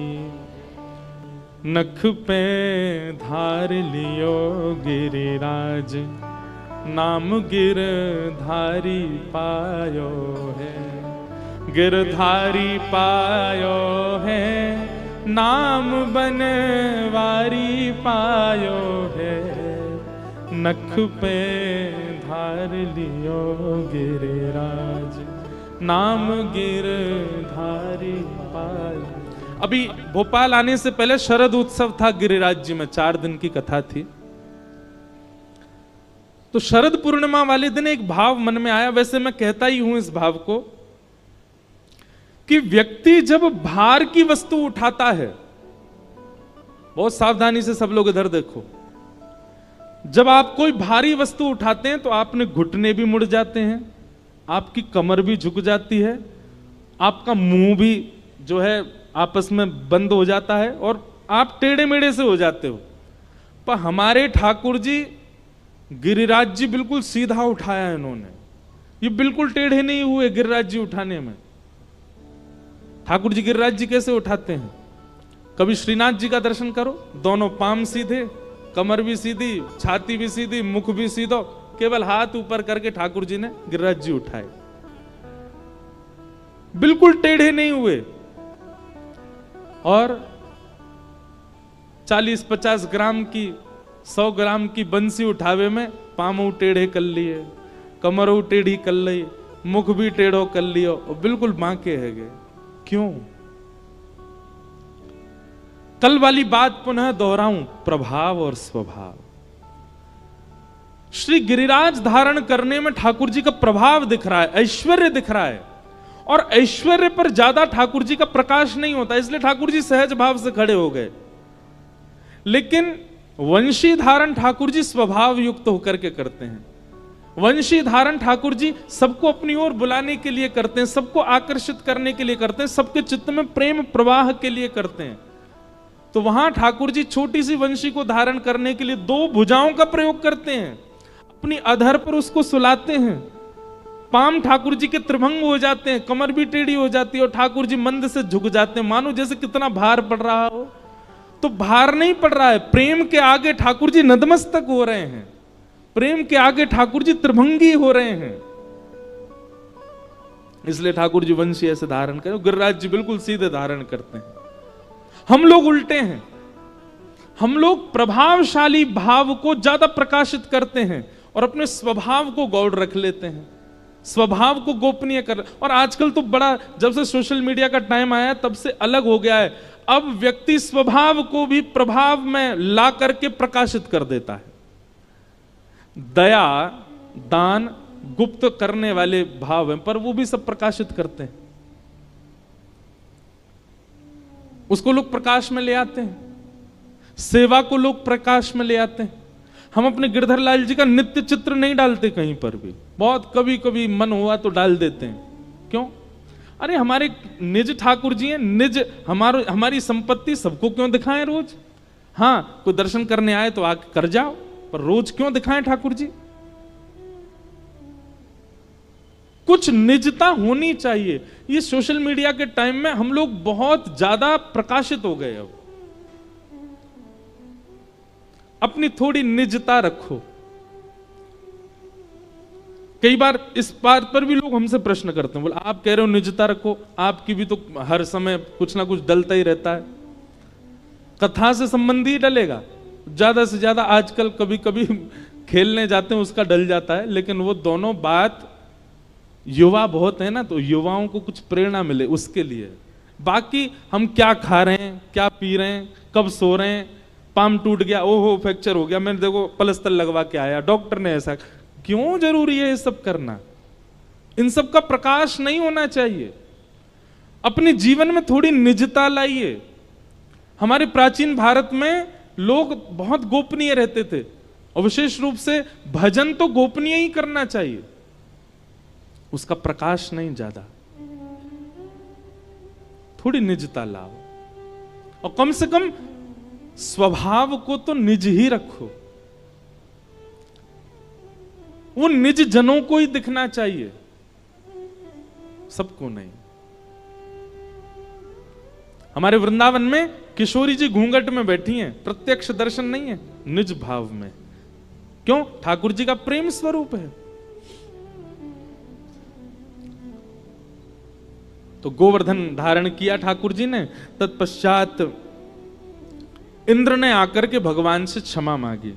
नख पे धार लियो गिरिराज, नाम गिरधारी पायो है, गिरधारी पायो है, नाम बनवारी पायो है, नख पे धार लियो गिरिराज, नाम गिरधारी पायो। अभी भोपाल आने से पहले शरद उत्सव था गिरिराज जी में, 4 दिन की कथा थी। तो शरद पूर्णिमा वाले दिन एक भाव मन में आया, वैसे मैं कहता ही हूं इस भाव को, कि व्यक्ति जब भार की वस्तु उठाता है, बहुत सावधानी से सब लोग इधर देखो, जब आप कोई भारी वस्तु उठाते हैं तो आपने घुटने भी मुड़ जाते हैं, आपकी कमर भी झुक जाती है, आपका मुंह भी जो है आपस में बंद हो जाता है और आप टेढ़े मेढ़े से हो जाते हो। पर हमारे ठाकुर जी गिरिराज जी बिल्कुल सीधा उठाया इन्होंने, ये बिल्कुल टेढ़े नहीं हुए गिरिराज जी उठाने में। ठाकुर जी गिरिराज जी कैसे उठाते हैं? कभी श्रीनाथ जी का दर्शन करो, दोनों पाम सीधे, कमर भी सीधी, छाती भी सीधी, मुख भी सीधो, केवल हाथ ऊपर करके ठाकुर जी ने गिरिराज जी उठाए, बिल्कुल टेढ़े नहीं हुए। और 40-50 ग्राम की, 100 ग्राम की बंसी उठावे में पामू टेढ़े कर लिए, कमरों टेढ़ी कर ली, मुख भी टेढ़ो कर लियो और बिल्कुल बांके है गए। क्यों? कल वाली बात पुनः दोहराऊं, प्रभाव और स्वभाव। श्री गिरिराज धारण करने में ठाकुर जी का प्रभाव दिख रहा है, ऐश्वर्य दिख रहा है, और ऐश्वर्य पर ज्यादा ठाकुर जी का प्रकाश नहीं होता, इसलिए ठाकुर जी सहज भाव से खड़े हो गए। लेकिन वंशी धारण ठाकुर जी स्वभाव युक्त होकर के करते हैं। वंशी धारण ठाकुर जी सबको अपनी ओर बुलाने के लिए करते हैं, सबको आकर्षित करने के लिए करते हैं, सबके चित्त में प्रेम प्रवाह के लिए करते हैं। तो वहां ठाकुर जी छोटी सी वंशी को धारण करने के लिए 2 भुजाओं का प्रयोग करते हैं, अपनी अधर पर उसको सुलाते हैं, पाम ठाकुर जी के त्रिभंग हो जाते हैं, कमर भी टेढ़ी हो जाती है और ठाकुर जी मंद से झुक जाते हैं, मानो जैसे कितना भार पड़ रहा हो। तो भार नहीं पड़ रहा है, प्रेम के आगे ठाकुर जी नतमस्तक हो रहे हैं, प्रेम के आगे ठाकुर जी त्रिभंगी हो रहे हैं। इसलिए ठाकुर जी वंशी ऐसे धारण करें, गिरिराज जी बिल्कुल सीधे धारण करते हैं। हम लोग उल्टे हैं, हम लोग प्रभावशाली भाव को ज्यादा प्रकाशित करते हैं और अपने स्वभाव को गौड़ रख लेते हैं। स्वभाव को गोपनीय कर। और आजकल तो बड़ा, जब से सोशल मीडिया का टाइम आया तब से अलग हो गया है। अब व्यक्ति स्वभाव को भी प्रभाव में ला करके प्रकाशित कर देता है। दया, दान गुप्त करने वाले भाव हैं, पर वो भी सब प्रकाशित करते हैं, उसको लोग प्रकाश में ले आते हैं। सेवा को लोग प्रकाश में ले आते हैं। हम अपने गिरधर लाल जी का नित्य चित्र नहीं डालते कहीं पर भी, बहुत कभी कभी मन हुआ तो डाल देते हैं। क्यों? अरे हमारे निज ठाकुर जी हैं, निज हमारी संपत्ति सबको क्यों दिखाएं रोज? हाँ, कोई दर्शन करने आए तो आके कर जाओ, पर रोज क्यों दिखाएं ठाकुर जी? कुछ निजता होनी चाहिए। ये सोशल मीडिया के टाइम में हम लोग बहुत ज्यादा प्रकाशित हो गए। अब अपनी थोड़ी निजता रखो। कई बार इस बात पर भी लोग हमसे प्रश्न करते हैं, बोले आप कह रहे हो निजता रखो, आपकी भी तो हर समय कुछ ना कुछ डलता ही रहता है। कथा से संबंधी ही डलेगा, ज्यादा से ज्यादा आजकल कभी कभी खेलने जाते हैं उसका डल जाता है, लेकिन वो दोनों बात युवा बहुत है ना, तो युवाओं को कुछ प्रेरणा मिले उसके लिए। बाकी हम क्या खा रहे हैं, क्या पी रहे हैं, कब सो रहे हैं, पाम टूट गया, ओहो फ्रैक्चर हो गया, मैंने देखो पलस्तर लगवा के आया, डॉक्टर ने ऐसा, क्यों जरूरी है ये सब करना? इन सब का प्रकाश नहीं होना चाहिए। अपने जीवन में थोड़ी निजता लाइए। हमारे प्राचीन भारत में लोग बहुत गोपनीय रहते थे, और विशेष रूप से भजन तो गोपनीय ही करना चाहिए, उसका प्रकाश नहीं ज्यादा। थोड़ी निजता लाओ, और कम से कम स्वभाव को तो निज ही रखो। वो निज जनों को ही दिखना चाहिए, सबको नहीं। हमारे वृंदावन में किशोरी जी घूंघट में बैठी हैं, प्रत्यक्ष दर्शन नहीं है, निज भाव में। क्यों? ठाकुर जी का प्रेम स्वरूप है। तो गोवर्धन धारण किया ठाकुर जी ने। तत्पश्चात इंद्र ने आकर के भगवान से क्षमा मांगी,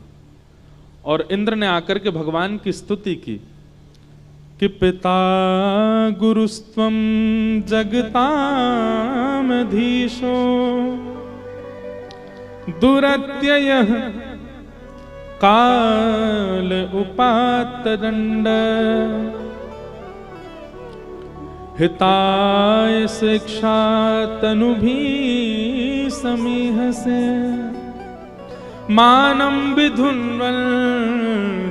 और इंद्र ने आकर के भगवान की स्तुति की कि पिता गुरुस्त्वं जगतामधीशो दुरत्ययः काल उपात्तदंड हिताय शिक्षा तनुभि समीहसे मानम विधुन्वल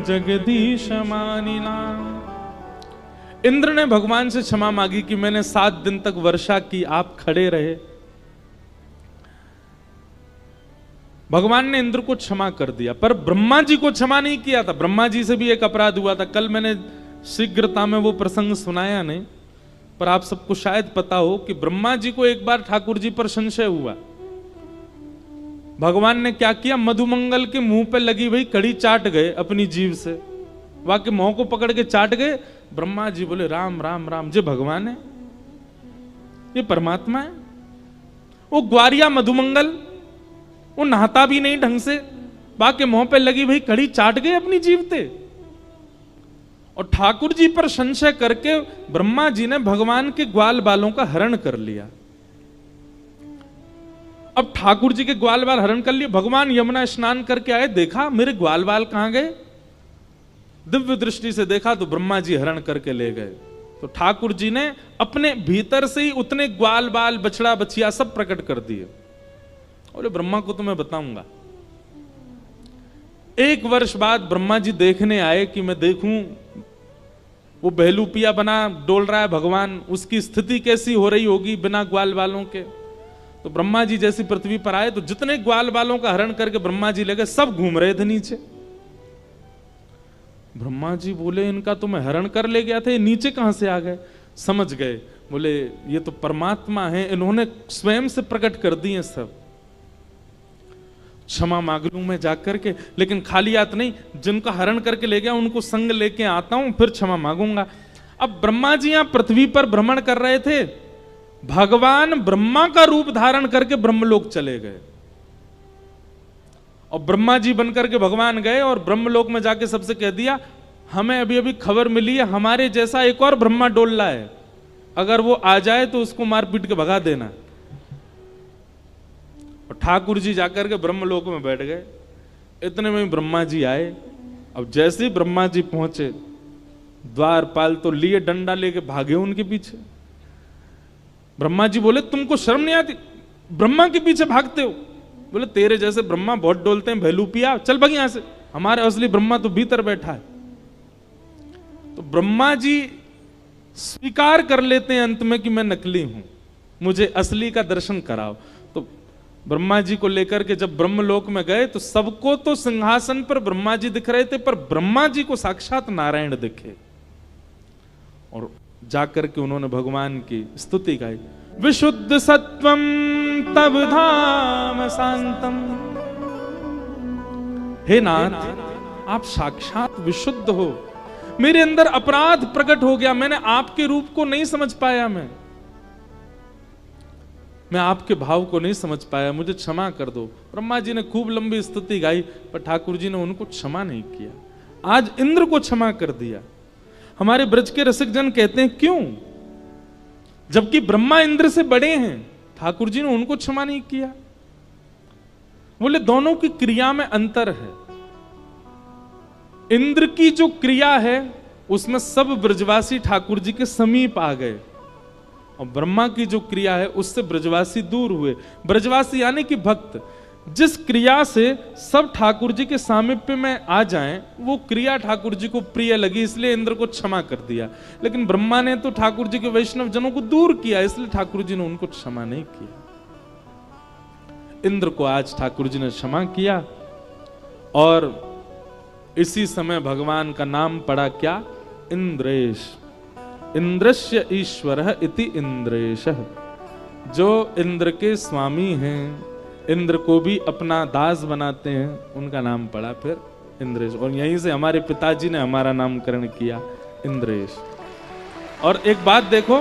जगदीश मानिना। इंद्र ने भगवान से क्षमा मांगी कि मैंने 7 दिन तक वर्षा की, आप खड़े रहे। भगवान ने इंद्र को क्षमा कर दिया, पर ब्रह्मा जी को क्षमा नहीं किया था। ब्रह्मा जी से भी एक अपराध हुआ था। कल मैंने शीघ्रता में वो प्रसंग सुनाया नहीं, पर आप सबको शायद पता हो कि ब्रह्मा जी को एक बार ठाकुर जी पर संशय हुआ। भगवान ने क्या किया, मधुमंगल के मुंह पे लगी हुई कड़ी चाट गए अपनी जीभ से, वहां के मुंह को पकड़ के चाट गए। ब्रह्मा जी बोले राम राम राम, जे भगवान है, ये परमात्मा है। वो ग्वारिया मधुमंगल, वो नहाता भी नहीं ढंग से, बाकी मुंह पे लगी हुई कड़ी चाट गए अपनी जीभ से। और ठाकुर जी पर संशय करके ब्रह्मा जी ने भगवान के ग्वाल बालों का हरण कर लिया। अब ठाकुर जी के ग्वाल बाल हरण कर लिए। भगवान यमुना स्नान करके आए, देखा मेरे ग्वाल बाल कहां गए, दिव्य दृष्टि से देखा तो ब्रह्मा जी हरण करके ले गए। तो ठाकुर जी ने अपने भीतर से ही उतने ग्वाल बाल, बछड़ा बछिया सब प्रकट कर दिए। बोले ब्रह्मा को तो मैं बताऊंगा। 1 वर्ष बाद ब्रह्मा जी देखने आए कि मैं देखूं वो बहलूपिया बना डोल रहा है भगवान, उसकी स्थिति कैसी हो रही होगी बिना ग्वाल बालों के। तो ब्रह्मा जी जैसी पृथ्वी पर आए तो जितने ग्वाल बालों का हरण करके ब्रह्मा जी ले गए, सब घूम रहे थे नीचे। ब्रह्मा जी बोले इनका तो मैं हरण कर ले गया था, ये नीचे कहां से आ गए? समझ गए, बोले ये तो परमात्मा है, इन्होंने स्वयं से प्रकट कर दिए सब। क्षमा मांग लूं मैं जाकर के, लेकिन खाली हाथ नहीं, जिनका हरण करके ले गया उनको संग लेके आता हूं, फिर क्षमा मांगूंगा। अब ब्रह्मा जी यहां पृथ्वी पर भ्रमण कर रहे थे, भगवान ब्रह्मा का रूप धारण करके ब्रह्मलोक चले गए। और ब्रह्मा जी बनकर के भगवान गए और ब्रह्मलोक में जाके सबसे कह दिया हमें अभी अभी खबर मिली है हमारे जैसा एक और ब्रह्मा डोल रहा है, अगर वो आ जाए तो उसको मार पीट के भगा देना। और ठाकुर जी जाकर के ब्रह्मलोक में बैठ गए। इतने में ब्रह्मा जी आए। अब जैसे ही ब्रह्मा जी पहुंचे, द्वारपाल तो लिए डंडा लेके भागे उनके पीछे। ब्रह्मा जी बोले तुमको शर्म नहीं आती, ब्रह्मा के पीछे भागते हो? बोले तेरे जैसे ब्रह्मा बहुत डोलते हैं, भैलूपिया, चल भाग यहां से, हमारे असली ब्रह्मा तो भीतर बैठा है। तो ब्रह्मा जी स्वीकार कर लेते हैं अंत में कि मैं नकली हूं, मुझे असली का दर्शन कराओ। तो ब्रह्मा जी को लेकर के जब ब्रह्मलोक में गए तो सबको तो सिंहासन पर ब्रह्मा जी दिख रहे थे, पर ब्रह्मा जी को साक्षात नारायण दिखे। और जाकर के उन्होंने भगवान की स्तुति गाई। विशुद्ध सत्वम तब धाम शांतम। हे नाथ, आप साक्षात विशुद्ध हो, मेरे अंदर अपराध प्रकट हो गया, मैंने आपके रूप को नहीं समझ पाया, मैं आपके भाव को नहीं समझ पाया, मुझे क्षमा कर दो। ब्रह्मा जी ने खूब लंबी स्तुति गाई, पर ठाकुर जी ने उनको क्षमा नहीं किया। आज इंद्र को क्षमा कर दिया। हमारे ब्रज के रसिक जन कहते हैं क्यों, जबकि ब्रह्मा इंद्र से बड़े हैं, ठाकुर जी ने उनको क्षमा नहीं किया? बोले दोनों की क्रिया में अंतर है। इंद्र की जो क्रिया है उसमें सब ब्रजवासी ठाकुर जी के समीप आ गए, और ब्रह्मा की जो क्रिया है उससे ब्रजवासी दूर हुए। ब्रजवासी यानी कि भक्त, जिस क्रिया से सब ठाकुर जी के सामीप्य में आ जाएं, वो क्रिया ठाकुर जी को प्रिय लगी, इसलिए इंद्र को क्षमा कर दिया। लेकिन ब्रह्मा ने तो ठाकुर जी के वैष्णव जनों को दूर किया, इसलिए ठाकुर जी ने उनको क्षमा नहीं किया। इंद्र को आज ठाकुर जी ने क्षमा किया, और इसी समय भगवान का नाम पड़ा क्या? इंद्रेश। इंद्रस्य ईश्वरः इति इंद्रेशः। जो इंद्र के स्वामी हैं, इंद्र को भी अपना दास बनाते हैं, उनका नाम पड़ा फिर इंद्रेश। और यहीं से हमारे पिताजी ने हमारा नामकरण किया इंद्रेश। और एक बात देखो,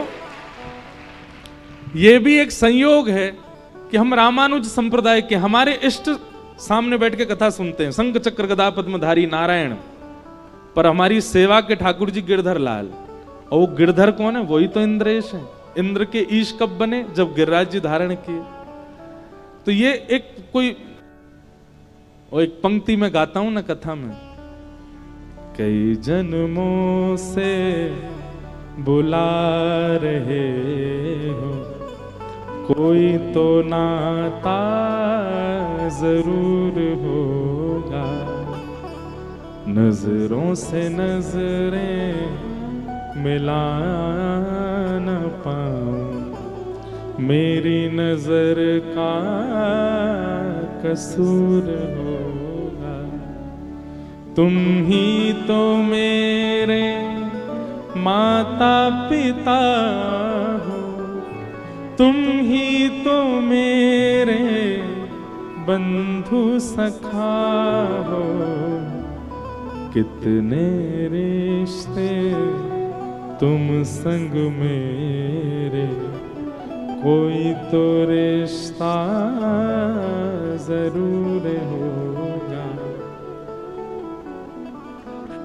यह भी एक संयोग है कि हम रामानुज संप्रदाय के, हमारे इष्ट सामने बैठ के कथा सुनते हैं, शंख चक्र गदा पद्मधारी नारायण, पर हमारी सेवा के ठाकुर जी गिरधर लाल। और वो गिरधर कौन है? वही तो इंद्रेश है। इंद्र के ईश कब बने? जब गिरिराज जी धारण किए। तो ये एक कोई, और एक पंक्ति में गाता हूं ना कथा में, कई जन्मों से बुला रहे हो, कोई तो नाता जरूर होगा, नजरों से नजरें मिला न पाऊं, मेरी नजर का कसूर होगा, तुम ही तो मेरे माता पिता हो, तुम ही तो मेरे बंधु सखा हो, कितने रिश्ते तुम संग मेरे, कोई तो रिश्ता जरूर होगा।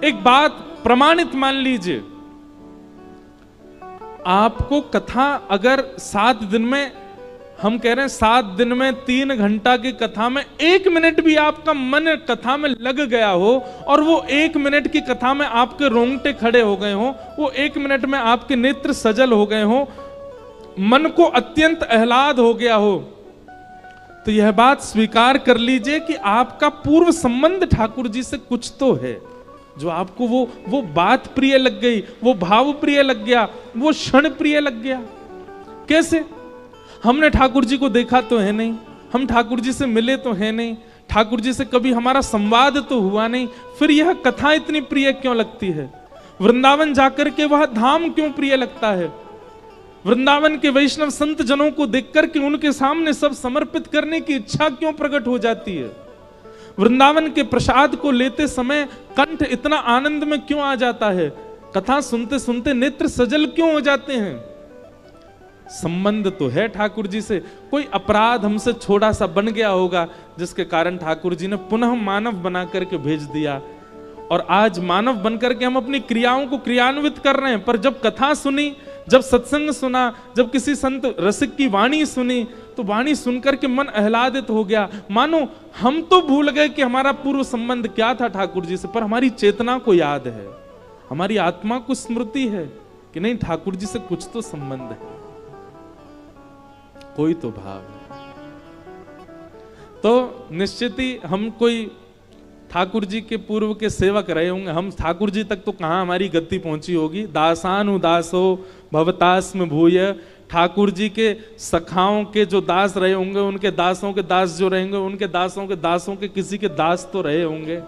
एक बात प्रमाणित मान लीजिए, आपको कथा अगर 7 दिन में, हम कह रहे हैं 7 दिन में 3 घंटा की कथा में 1 मिनट भी आपका मन कथा में लग गया हो, और वो 1 मिनट की कथा में आपके रोंगटे खड़े हो गए हो, वो 1 मिनट में आपके नेत्र सजल हो गए हो, मन को अत्यंत आह्लाद हो गया हो, तो यह बात स्वीकार कर लीजिए कि आपका पूर्व संबंध ठाकुर जी से कुछ तो है, जो आपको वो बात प्रिय लग गई, वो भाव प्रिय लग गया, वो क्षण प्रिय लग गया। कैसे? हमने ठाकुर जी को देखा तो है नहीं, हम ठाकुर जी से मिले तो है नहीं, ठाकुर जी से कभी हमारा संवाद तो हुआ नहीं, फिर यह कथा इतनी प्रिय क्यों लगती है? वृंदावन जाकर के वह धाम क्यों प्रिय लगता है? वृंदावन के वैष्णव संत जनों को देखकर के उनके सामने सब समर्पित करने की इच्छा क्यों प्रकट हो जाती है? वृंदावन के प्रसाद को लेते समय कंठ इतना आनंद में क्यों आ जाता है? कथा सुनते सुनते नेत्र सजल क्यों हो जाते हैं? संबंध तो है ठाकुर जी से। कोई अपराध हमसे छोटा सा बन गया होगा, जिसके कारण ठाकुर जी ने पुनः मानव बना करके भेज दिया, और आज मानव बनकर के हम अपनी क्रियाओं को क्रियान्वित कर रहे हैं। पर जब कथा सुनी, जब सत्संग सुना, जब किसी संत रसिक की वाणी सुनी, तो वाणी सुनकर के मन आह्लादित हो गया। मानो हम तो भूल गए कि हमारा पूर्व संबंध क्या था ठाकुर जी से, पर हमारी चेतना को याद है, हमारी आत्मा को स्मृति है कि नहीं, ठाकुर जी से कुछ तो संबंध है, कोई तो भाव है। तो निश्चित ही हम कोई ठाकुर जी के पूर्व के सेवक रहे होंगे, हम ठाकुर जी तक तो कहां हमारी गति पहुंची होगी। दासानुदासो भवतास्म भूय, ठाकुर जी के सखाओं के जो दास रहे होंगे, उनके दासों के दास जो रहेंगे, उनके दासों के दासों के किसी के दास तो रहे होंगे।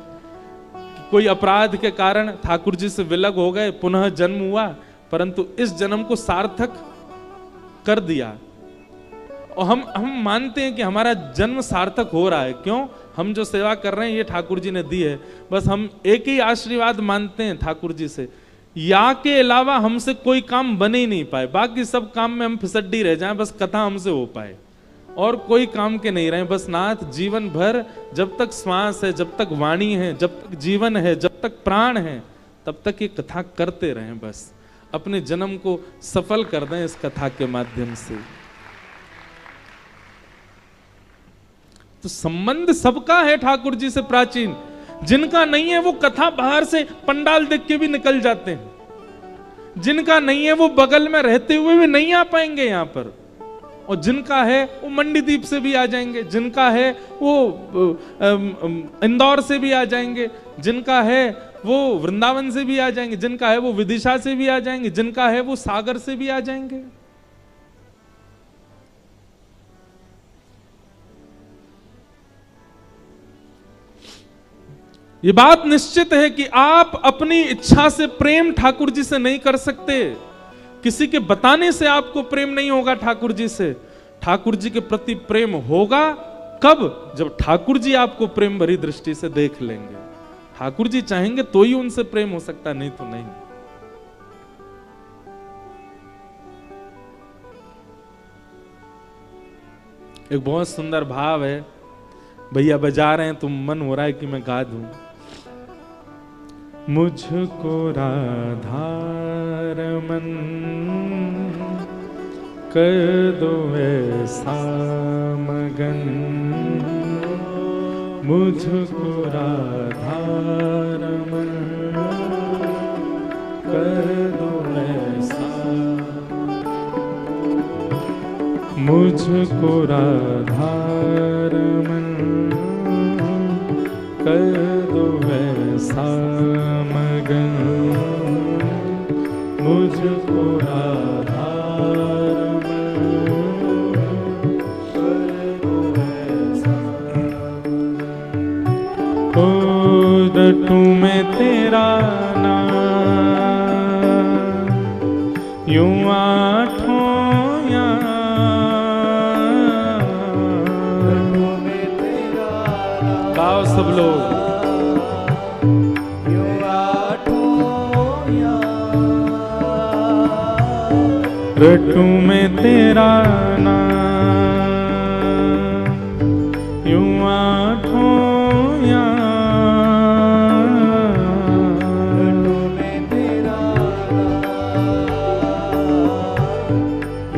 कोई अपराध के कारण ठाकुर जी से विलग हो गए, पुनः जन्म हुआ, परंतु इस जन्म को सार्थक कर दिया। और हम मानते हैं कि हमारा जन्म सार्थक हो रहा है। क्यों? हम जो सेवा कर रहे हैं ये ठाकुर जी ने दी है। बस हम एक ही आशीर्वाद मानते हैं ठाकुर जी से, या के अलावा हमसे कोई काम बन ही नहीं पाए, बाकी सब काम में हम फिसड्डी रह जाएं, बस कथा हमसे हो पाए, और कोई काम के नहीं रहे। बस नाथ जीवन भर, जब तक श्वास है, जब तक वाणी है, जब तक जीवन है, जब तक प्राण है, तब तक ये कथा करते रहें। बस अपने जन्म को सफल कर दें इस कथा के माध्यम से। तो संबंध सबका है ठाकुर जी से प्राचीन। जिनका नहीं है वो कथा बाहर से पंडाल देख के भी निकल जाते हैं, जिनका नहीं है वो बगल में रहते हुए भी नहीं आ पाएंगे यहाँ पर, और जिनका है वो मंडीदीप से भी आ जाएंगे, जिनका है वो इंदौर से भी आ जाएंगे, जिनका है वो वृंदावन से भी आ जाएंगे, जिनका है वो विदिशा से भी आ जाएंगे, जिनका है वो सागर से भी आ जाएंगे। ये बात निश्चित है कि आप अपनी इच्छा से प्रेम ठाकुर जी से नहीं कर सकते, किसी के बताने से आपको प्रेम नहीं होगा ठाकुर जी से। ठाकुर जी के प्रति प्रेम होगा कब? जब ठाकुर जी आपको प्रेम भरी दृष्टि से देख लेंगे। ठाकुर जी चाहेंगे तो ही उनसे प्रेम हो सकता, नहीं तो नहीं। एक बहुत सुंदर भाव है, भैया बजा रहे हैं तो मन हो रहा है कि मैं गा दूं। मुझको राधा रमन कर दो ऐसा मगन, मुझको राधा रमन कर दो ऐसा, मुझको राधा रमन कर दो ऐसा मगन, मुझको राधा रमन कर दो ऐसा। ओ रटूं मैं तेरा नाम यूं आठों याम, गाओ सब लोग। रटूं मैं तेरा नाम यूं आठों याम, रटूं मैं तेरा नाम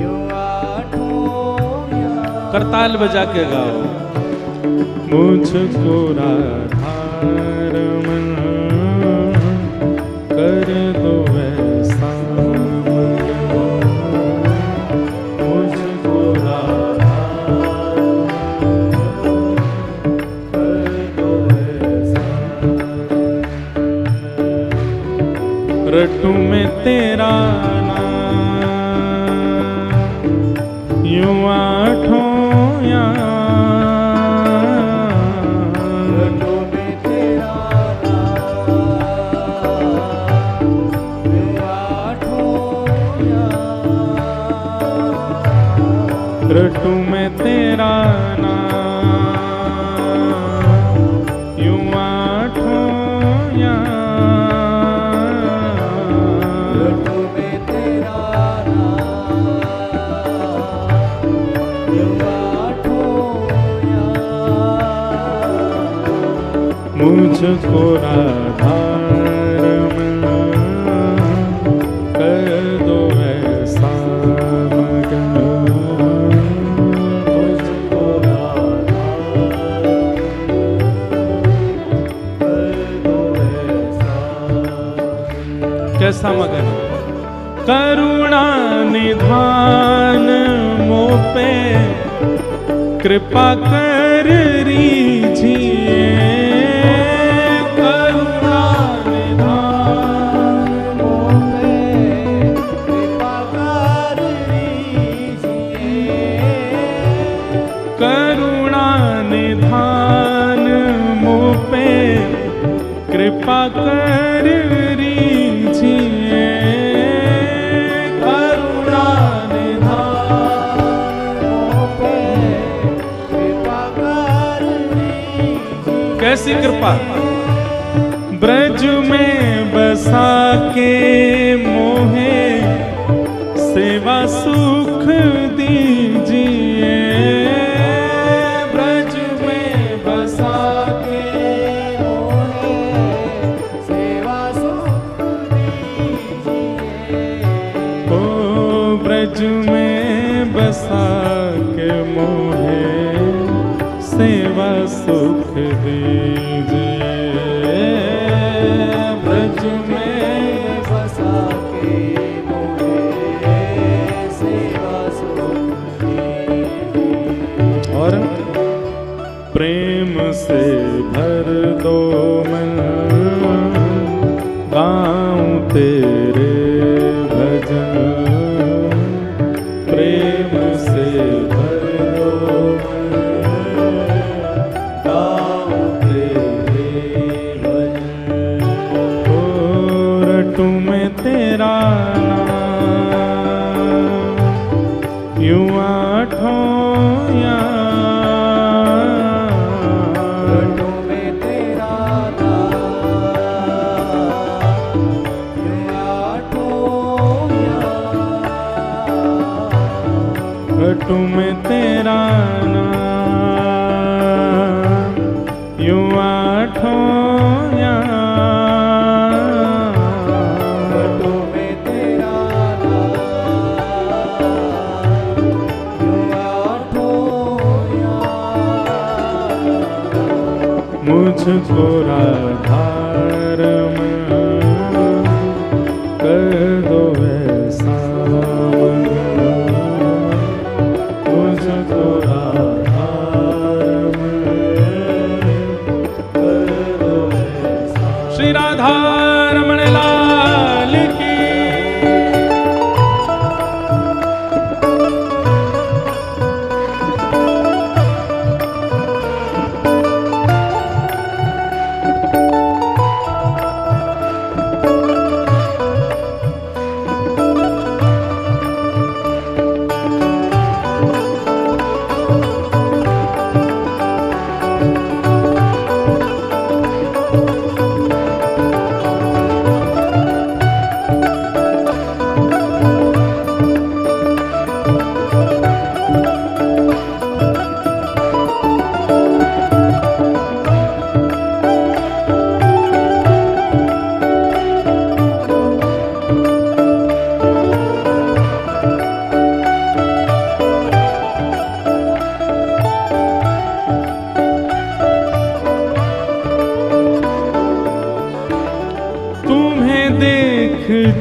यूं आठों याम। करताल बजा के गाओ। मुझको राधा रमन कर दो ऐसा, मुझको राधा कर दो ऐसा। रटूं मैं तेरा नाम यूं आठों याम, रटूं मैं तेरा नाम यूं आठों याम, रटूं मैं तेरा नाम यूं आठों याम, मुझको राधा करुणा निधान मोह पे कृपा कर रीझिए, करुणा निधान मोह पे कृपा कर रीझिए, करुणा निधान मोह पे कृपा कर रीझिए, करुणा निधान मोह पे कृपा कर रीझिए। कैसी कृपा? ब्रज में बसा के मोहे सेवा सुख दीजिए, ब्रज में बसा के ब्रज में बसा के मोहे सेवा सुख दीजिए, ब्रज में बसा के मोहे सेवा सुख दीजिए। और प्रेम से भर दो मन गाऊं तेरे भजन, प्रेम से भर दो गाऊं तेरे भजन, ओ रटूं मैं तेरा नाम यूं आठों याम, रटूं मैं तेरा रटूं मैं तेरा नाम यूं आठों याम, रटूं मैं तेरा नाम यूं आठों याम, मुझको राधारमण कर दो ऐसा श्री राधा रमण लाल की।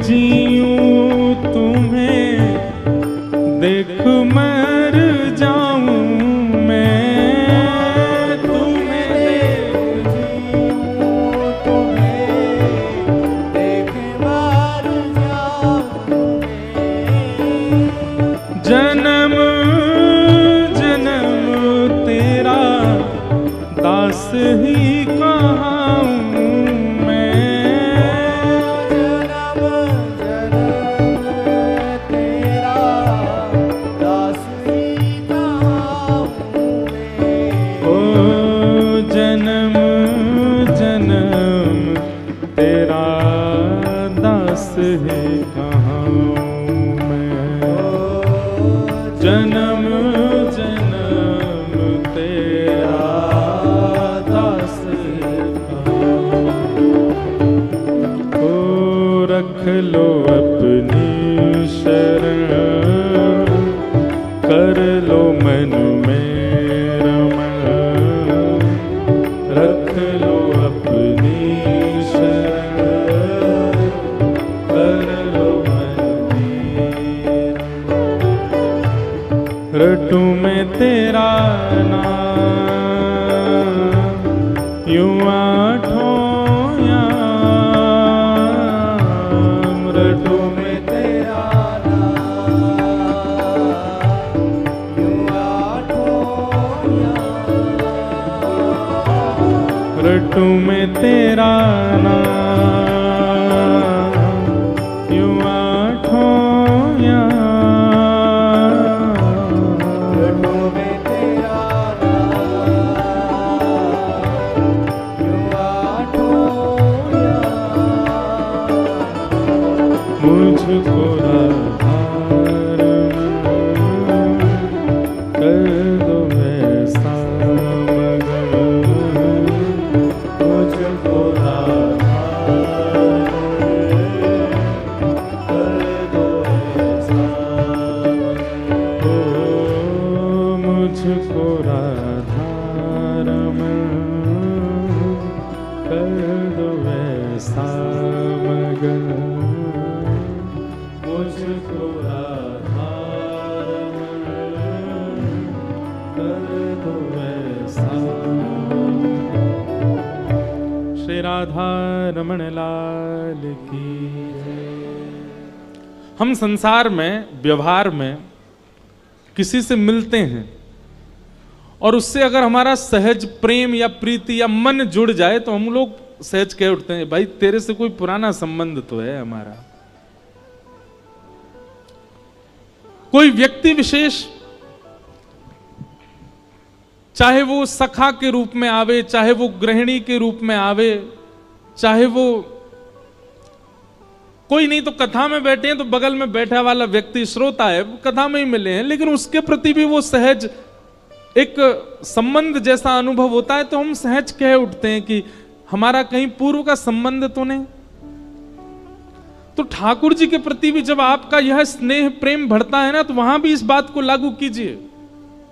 जीऊं तुम्हें देख मर जाऊं मैं, तुम्हें देख जीऊं तुम्हें देख मर जाऊं मैं, जन्म जन्म तेरा दास ही कहाऊं रटू मैं तेरा नाम यूं आठों याम, रटू मैं तेरा नाम यूं आठों याम, रटू मैं तेरा नाम यूं आठों याम। मुझको आधार कर दो ऐसा मगर, मुझको आधार कर दो ऐसा, ओ मुझको आधार कर दो ऐसा मगर, मुझको आधार कर दो ऐसा। श्री राधा रमण लाल की जय। हम संसार में, व्यवहार में किसी से मिलते हैं और उससे अगर हमारा सहज प्रेम या प्रीति या मन जुड़ जाए तो हम लोग सहज कह उठते हैं, भाई तेरे से कोई पुराना संबंध तो है हमारा। कोई व्यक्ति विशेष, चाहे वो सखा के रूप में आवे, चाहे वो गृहिणी के रूप में आवे, चाहे वो कोई नहीं तो कथा में बैठे हैं तो बगल में बैठा वाला व्यक्ति श्रोता है, कथा में ही मिले हैं, लेकिन उसके प्रति भी वो सहज एक संबंध जैसा अनुभव होता है, तो हम सहज कह उठते हैं कि हमारा कहीं पूर्व का संबंध तो नहीं। तो ठाकुर जी के प्रति भी जब आपका यह स्नेह प्रेम बढ़ता है ना, तो वहां भी इस बात को लागू कीजिए।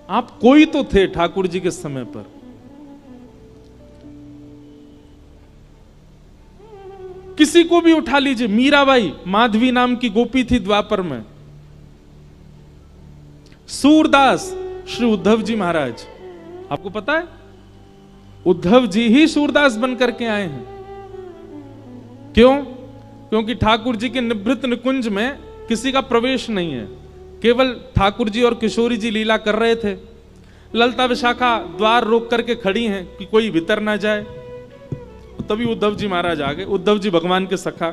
आप कोई तो थे ठाकुर जी के समय पर। किसी को भी उठा लीजिए, मीराबाई, माधवी नाम की गोपी थी द्वापर में, सूरदास, श्री उद्धव जी महाराज, आपको पता है उद्धव जी ही सूरदास बनकर के आए हैं। क्यों? क्योंकि ठाकुर जी के निभृत निकुंज में किसी का प्रवेश नहीं है, केवल ठाकुर जी और किशोरी जी लीला कर रहे थे। ललता विशाखा द्वार रोक करके खड़ी हैं कि कोई भीतर ना जाए, तभी उद्धव जी महाराज आ गए। उद्धव जी भगवान के सखा।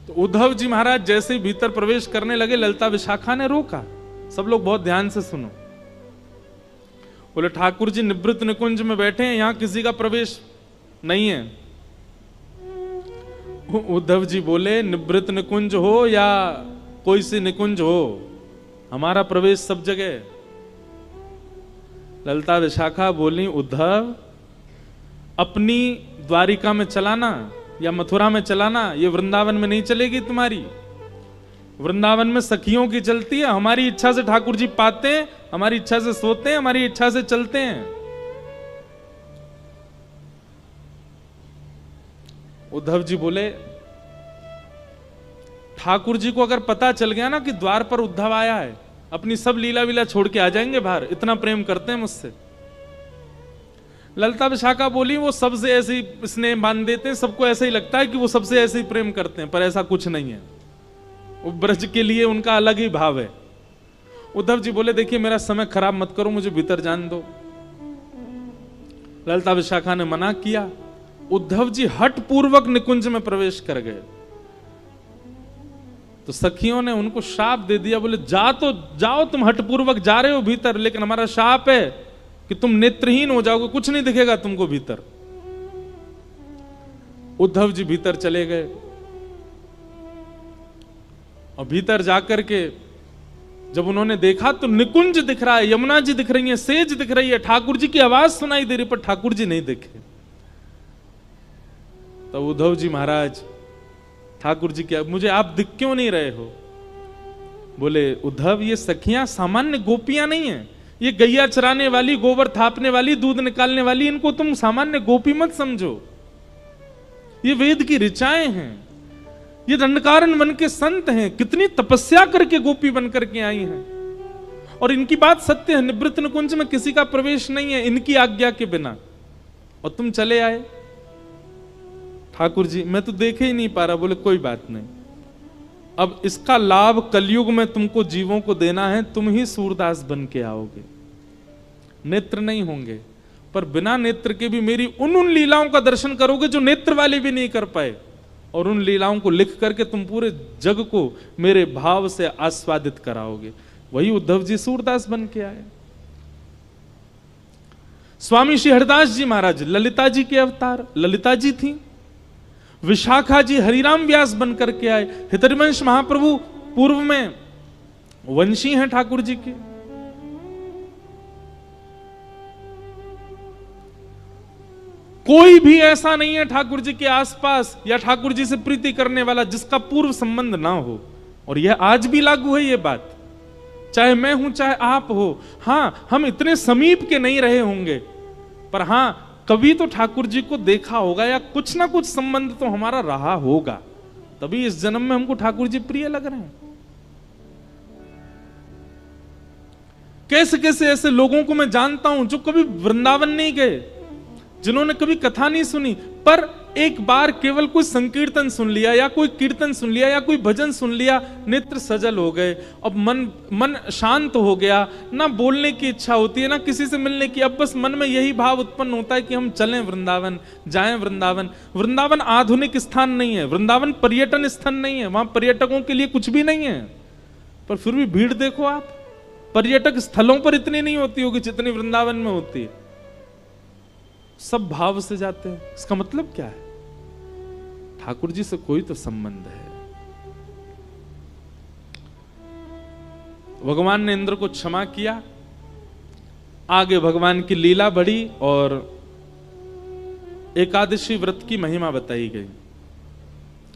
तो उद्धव जी महाराज जैसे ही भीतर प्रवेश करने लगे, ललता विशाखा ने रोका। सब लोग बहुत ध्यान से सुनो। बोले ठाकुर जी निवृत्त निकुंज में बैठे हैं, यहां किसी का प्रवेश नहीं है। उद्धव जी बोले निवृत्त निकुंज हो या कोई सी निकुंज हो, हमारा प्रवेश सब जगह। ललता विशाखा बोली उद्धव, अपनी द्वारिका में चलाना या मथुरा में चलाना, ये वृंदावन में नहीं चलेगी तुम्हारी। वृंदावन में सखियों की चलती है, हमारी इच्छा से ठाकुर जी पाते हैं, हमारी इच्छा से सोते हैं, हमारी इच्छा से चलते हैं। उद्धव जी बोले ठाकुर जी को अगर पता चल गया ना कि द्वार पर उद्धव आया है, अपनी सब लीला वीला छोड़ के आ जाएंगे बाहर, इतना प्रेम करते हैं मुझसे। ललता विशाखा बोली वो सबसे ऐसे ही स्नेह बांध देते हैं, सबको ऐसा ही लगता है कि वो सबसे ऐसे ही प्रेम करते हैं, पर ऐसा कुछ नहीं है। वो ब्रज के लिए उनका अलग ही भाव है। उद्धव जी बोले देखिए मेरा समय खराब मत करो, मुझे भीतर जाने दो। ललता विशाखा ने मना किया। उद्धव जी हठ पूर्वक निकुंज में प्रवेश कर गए। तो सखियों ने उनको शाप दे दिया, बोले जा तो जाओ, तुम हठ पूर्वक जा रहे हो भीतर, लेकिन हमारा शाप है कि तुम नेत्रहीन हो जाओगे, कुछ नहीं दिखेगा तुमको भीतर। उद्धव जी भीतर चले गए और भीतर जाकर के जब उन्होंने देखा तो निकुंज दिख रहा है, यमुना जी दिख रही है, सेज दिख रही है, ठाकुर जी की आवाज सुनाई दे रही, पर ठाकुर जी नहीं दिखे। तो उद्धव जी महाराज ठाकुर जी क्या, मुझे आप दिख क्यों नहीं रहे हो? बोले उद्धव ये सखियां सामान्य गोपियां नहीं है, ये गैया चराने वाली, गोबर थापने वाली, दूध निकालने वाली, इनको तुम सामान्य गोपी मत समझो। ये वेद की ऋचाएं हैं, ये दंडकारण्य वन के संत हैं, कितनी तपस्या करके गोपी बन करके आई हैं, और इनकी बात सत्य है, निवृत्त निकुंज में किसी का प्रवेश नहीं है इनकी आज्ञा के बिना, और तुम चले आए। ठाकुर जी मैं तो देखे ही नहीं पा रहा। बोले कोई बात नहीं, अब इसका लाभ कलयुग में तुमको जीवों को देना है, तुम ही सूरदास बन के आओगे। नेत्र नहीं होंगे, पर बिना नेत्र के भी मेरी उन लीलाओं का दर्शन करोगे जो नेत्र वाले भी नहीं कर पाए, और उन लीलाओं को लिख करके तुम पूरे जग को मेरे भाव से आस्वादित कराओगे। वही उद्धव जी सूरदास बन के आए। स्वामी श्री हरिदास जी महाराज ललिता जी के अवतार, ललिता जी थी। विशाखा जी हरिराम व्यास बन करके आए। हितरिवंश महाप्रभु पूर्व में वंशी हैं ठाकुर जी के। कोई भी ऐसा नहीं है ठाकुर जी के आसपास या ठाकुर जी से प्रीति करने वाला जिसका पूर्व संबंध ना हो, और यह आज भी लागू है ये बात, चाहे मैं हूं चाहे आप हो। हां हम इतने समीप के नहीं रहे होंगे, पर हां कभी तो ठाकुर जी को देखा होगा या कुछ ना कुछ संबंध तो हमारा रहा होगा, तभी इस जन्म में हमको ठाकुर जी प्रिय लग रहे हैं। कैसे कैसे ऐसे लोगों को मैं जानता हूं जो कभी वृंदावन नहीं गए, जिन्होंने कभी कथा नहीं सुनी, पर एक बार केवल कोई संकीर्तन सुन लिया या कोई कीर्तन सुन लिया या कोई भजन सुन लिया, नेत्र सजल हो गए, अब मन शांत हो गया, ना बोलने की इच्छा होती है ना किसी से मिलने की, अब बस मन में यही भाव उत्पन्न होता है कि हम चलें वृंदावन, जाएं वृंदावन। वृंदावन आधुनिक स्थान नहीं है, वृंदावन पर्यटन स्थान नहीं है, वहां पर्यटकों के लिए कुछ भी नहीं है, पर फिर भी भीड़ देखो आप, पर्यटक स्थलों पर इतनी नहीं होती होगी जितनी वृंदावन में होती है। सब भाव से जाते हैं। इसका मतलब क्या है? ठाकुर जी से कोई तो संबंध है। भगवान ने इंद्र को क्षमा किया, आगे भगवान की लीला बढ़ी और एकादशी व्रत की महिमा बताई गई।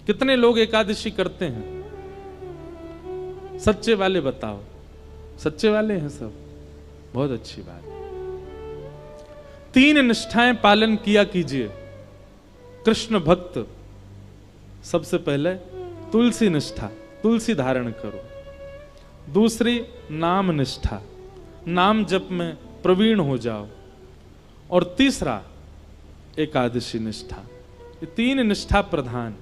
कितने लोग एकादशी करते हैं? सच्चे वाले बताओ। सच्चे वाले हैं सब, बहुत अच्छी बात। 3 निष्ठाएं पालन किया कीजिए। कृष्ण भक्त सबसे पहले तुलसी निष्ठा, तुलसी धारण करो। दूसरी नाम निष्ठा, नाम जप में प्रवीण हो जाओ। और तीसरा एकादशी निष्ठा। ये 3 निष्ठा प्रधान।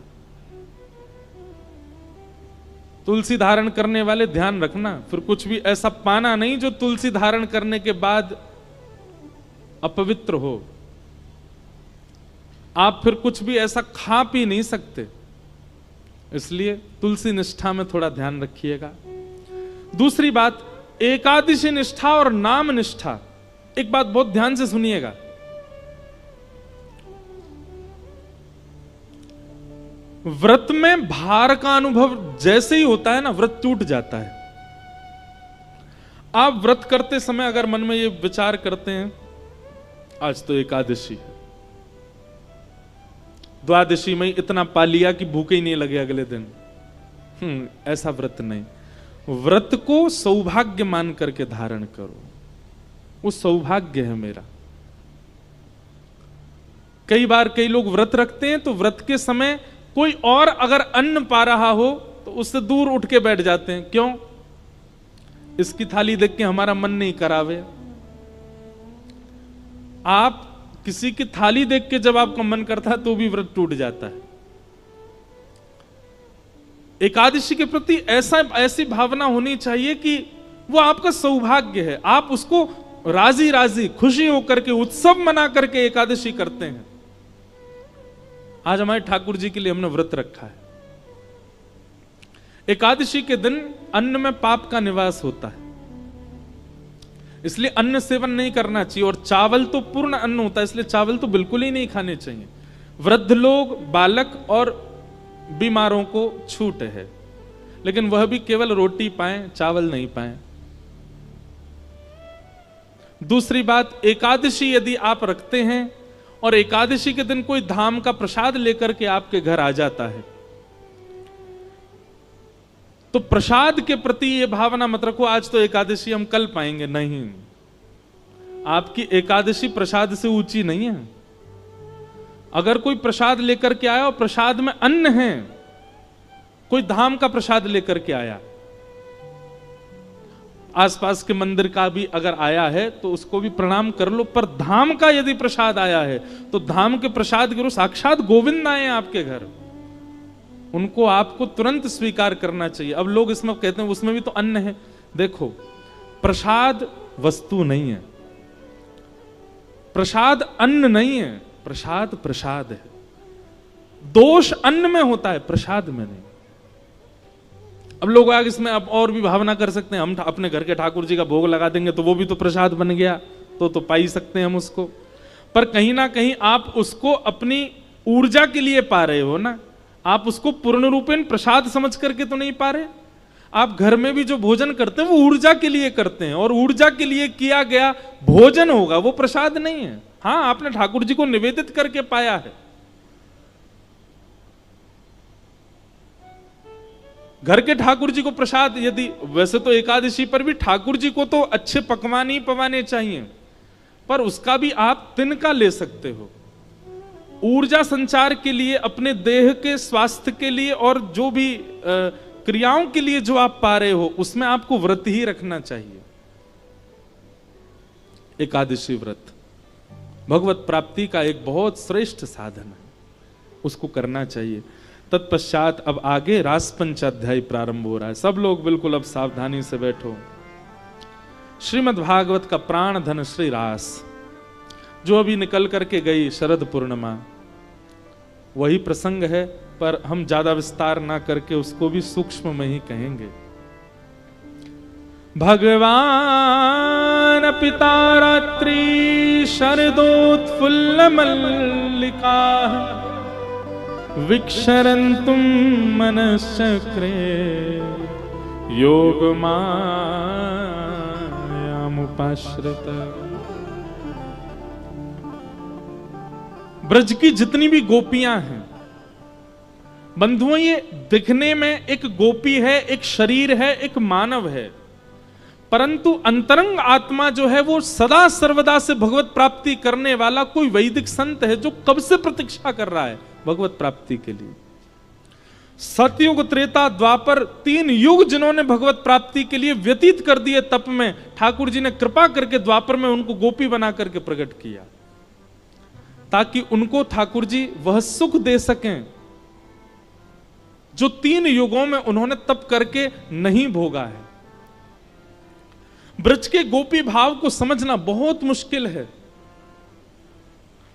तुलसी धारण करने वाले ध्यान रखना, फिर कुछ भी ऐसा पाना नहीं जो तुलसी धारण करने के बाद अपवित्र हो। आप फिर कुछ भी ऐसा खा पी नहीं सकते, इसलिए तुलसी निष्ठा में थोड़ा ध्यान रखिएगा। दूसरी बात, एकादशी निष्ठा और नाम निष्ठा। एक बात बहुत ध्यान से सुनिएगा, व्रत में भार का अनुभव जैसे ही होता है ना, व्रत टूट जाता है। आप व्रत करते समय अगर मन में ये विचार करते हैं आज तो एकादशी है, द्वादशी में इतना पा लिया कि भूखे ही नहीं लगे अगले दिन, ऐसा व्रत नहीं। व्रत को सौभाग्य मान करके धारण करो, वो सौभाग्य है मेरा। कई बार कई लोग व्रत रखते हैं तो व्रत के समय कोई और अगर अन्न पा रहा हो तो उससे दूर उठ के बैठ जाते हैं। क्यों? इसकी थाली देख के हमारा मन नहीं करावे। आप किसी की थाली देख के जब आपका मन करता है तो भी व्रत टूट जाता है। एकादशी के प्रति ऐसी भावना होनी चाहिए कि वो आपका सौभाग्य है, आप उसको राजी राजी खुशी होकर के उत्सव मना करके एकादशी करते हैं। आज हमारे ठाकुर जी के लिए हमने व्रत रखा है। एकादशी के दिन अन्न में पाप का निवास होता है, इसलिए अन्न सेवन नहीं करना चाहिए। और चावल तो पूर्ण अन्न होता है, इसलिए चावल तो बिल्कुल ही नहीं खाने चाहिए। वृद्ध लोग, बालक और बीमारों को छूट है, लेकिन वह भी केवल रोटी पाएं, चावल नहीं पाएं। दूसरी बात, एकादशी यदि आप रखते हैं और एकादशी के दिन कोई धाम का प्रसाद लेकर के आपके घर आ जाता है, तो प्रसाद के प्रति यह भावना मत रखो आज तो एकादशी हम कल पाएंगे। नहीं, आपकी एकादशी प्रसाद से ऊंची नहीं है। अगर कोई प्रसाद लेकर के आया और प्रसाद में अन्न है कोई धाम का प्रसाद लेकर के आया, आसपास के मंदिर का भी अगर आया है तो उसको भी प्रणाम कर लो, पर धाम का यदि प्रसाद आया है तो धाम के प्रसाद गुरु साक्षात गोविंद आए हैं आपके घर, उनको आपको तुरंत स्वीकार करना चाहिए। अब लोग इसमें कहते हैं उसमें भी तो अन्न है। देखो, प्रसाद वस्तु नहीं है, प्रसाद अन्न नहीं है, प्रसाद प्रसाद है। दोष अन्न में होता है, प्रसाद में नहीं। अब लोग आगे इसमें अब और भी भावना कर सकते हैं, हम अपने घर के ठाकुर जी का भोग लगा देंगे तो वो भी तो प्रसाद बन गया, तो पा ही सकते हैं हम उसको। पर कहीं ना कहीं आप उसको अपनी ऊर्जा के लिए पा रहे हो ना, आप उसको पूर्ण रूपेण प्रसाद समझ करके तो नहीं पा रहे। आप घर में भी जो भोजन करते हैं वो ऊर्जा के लिए करते हैं, और ऊर्जा के लिए किया गया भोजन होगा, वो प्रसाद नहीं है। हाँ, आपने ठाकुर जी को निवेदित करके पाया है। घर के ठाकुर जी को प्रसाद, यदि वैसे तो एकादशी पर भी ठाकुर जी को तो अच्छे पकवान ही पवाने चाहिए, पर उसका भी आप तिनका ले सकते हो। ऊर्जा संचार के लिए, अपने देह के स्वास्थ्य के लिए और जो भी क्रियाओं के लिए जो आप पा रहे हो, उसमें आपको व्रत ही रखना चाहिए। एकादशी व्रत भगवत प्राप्ति का एक बहुत श्रेष्ठ साधन है, उसको करना चाहिए। तत्पश्चात अब आगे रास पंचाध्याय प्रारंभ हो रहा है। सब लोग बिल्कुल अब सावधानी से बैठो। श्रीमद् भागवत का प्राण धन श्री रास, जो अभी निकल करके गई शरद पूर्णिमा, वही प्रसंग है, पर हम ज्यादा विस्तार ना करके उसको भी सूक्ष्म में ही कहेंगे। भगवान पिता रात्रि शरदोत्फुल्ल मल्लिका विक्षरन्तुम मनश्चक्रे योगमायामुपाश्रित। ब्रज की जितनी भी गोपियां हैं बंधुओं, ये दिखने में एक गोपी है, एक शरीर है, एक मानव है, परंतु अंतरंग आत्मा जो है वो सदा सर्वदा से भगवत प्राप्ति करने वाला कोई वैदिक संत है, जो कब से प्रतीक्षा कर रहा है भगवत प्राप्ति के लिए। सतयुग, त्रेता, द्वापर, 3 युग जिन्होंने भगवत प्राप्ति के लिए व्यतीत कर दिए तप में, ठाकुर जी ने कृपा करके द्वापर में उनको गोपी बना करके प्रकट किया, ताकि उनको ठाकुर जी वह सुख दे सकें जो 3 युगों में उन्होंने तप करके नहीं भोगा है। ब्रज के गोपी भाव को समझना बहुत मुश्किल है।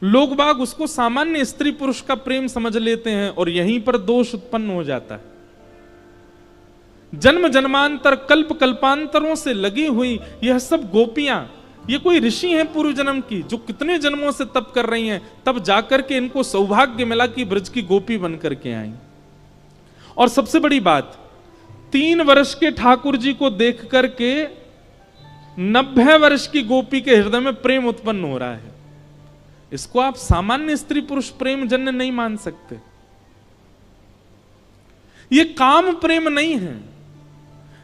लोग बाग उसको सामान्य स्त्री पुरुष का प्रेम समझ लेते हैं और यहीं पर दोष उत्पन्न हो जाता है। जन्म जन्मांतर, कल्प कल्पांतरों से लगी हुई यह सब गोपियां, ये कोई ऋषि हैं पूर्व जन्म की, जो कितने जन्मों से तप कर रही हैं, तब जाकर के इनको सौभाग्य मिला कि ब्रज की गोपी बन करके आई। और सबसे बड़ी बात, 3 वर्ष के ठाकुर जी को देख करके 90 वर्ष की गोपी के हृदय में प्रेम उत्पन्न हो रहा है। इसको आप सामान्य स्त्री पुरुष प्रेम जन्य नहीं मान सकते। ये काम प्रेम नहीं है,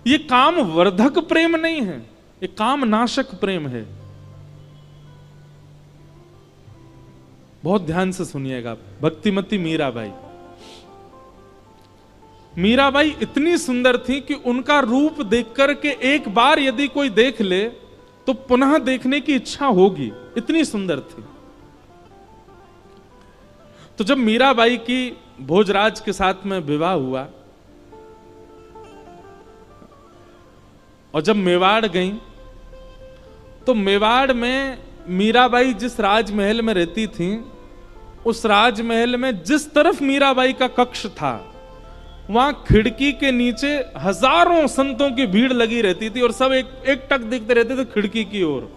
ये काम वर्धक प्रेम नहीं है, ये काम नाशक प्रेम है। बहुत ध्यान से सुनिएगा। भक्तिमती मीराबाई, मीराबाई इतनी सुंदर थी कि उनका रूप देख करके एक बार यदि कोई देख ले तो पुनः देखने की इच्छा होगी, इतनी सुंदर थी। तो जब मीराबाई की भोजराज के साथ में विवाह हुआ और जब मेवाड़ गई, तो मेवाड़ में मीराबाई जिस राजमहल में रहती थी, उस राजमहल में जिस तरफ मीराबाई का कक्ष था, वहां खिड़की के नीचे हजारों संतों की भीड़ लगी रहती थी और सब एक टक देखते रहते थे खिड़की की ओर।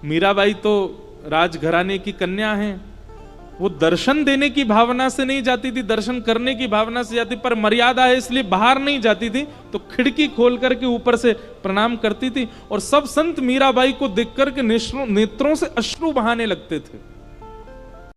मीराबाई तो राजघराने की कन्या हैं, वो दर्शन देने की भावना से नहीं जाती थी, दर्शन करने की भावना से जाती, पर मर्यादा है इसलिए बाहर नहीं जाती थी, तो खिड़की खोल करके ऊपर से प्रणाम करती थी। और सब संत मीराबाई को देख करके नेत्रों से अश्रु बहाने लगते थे।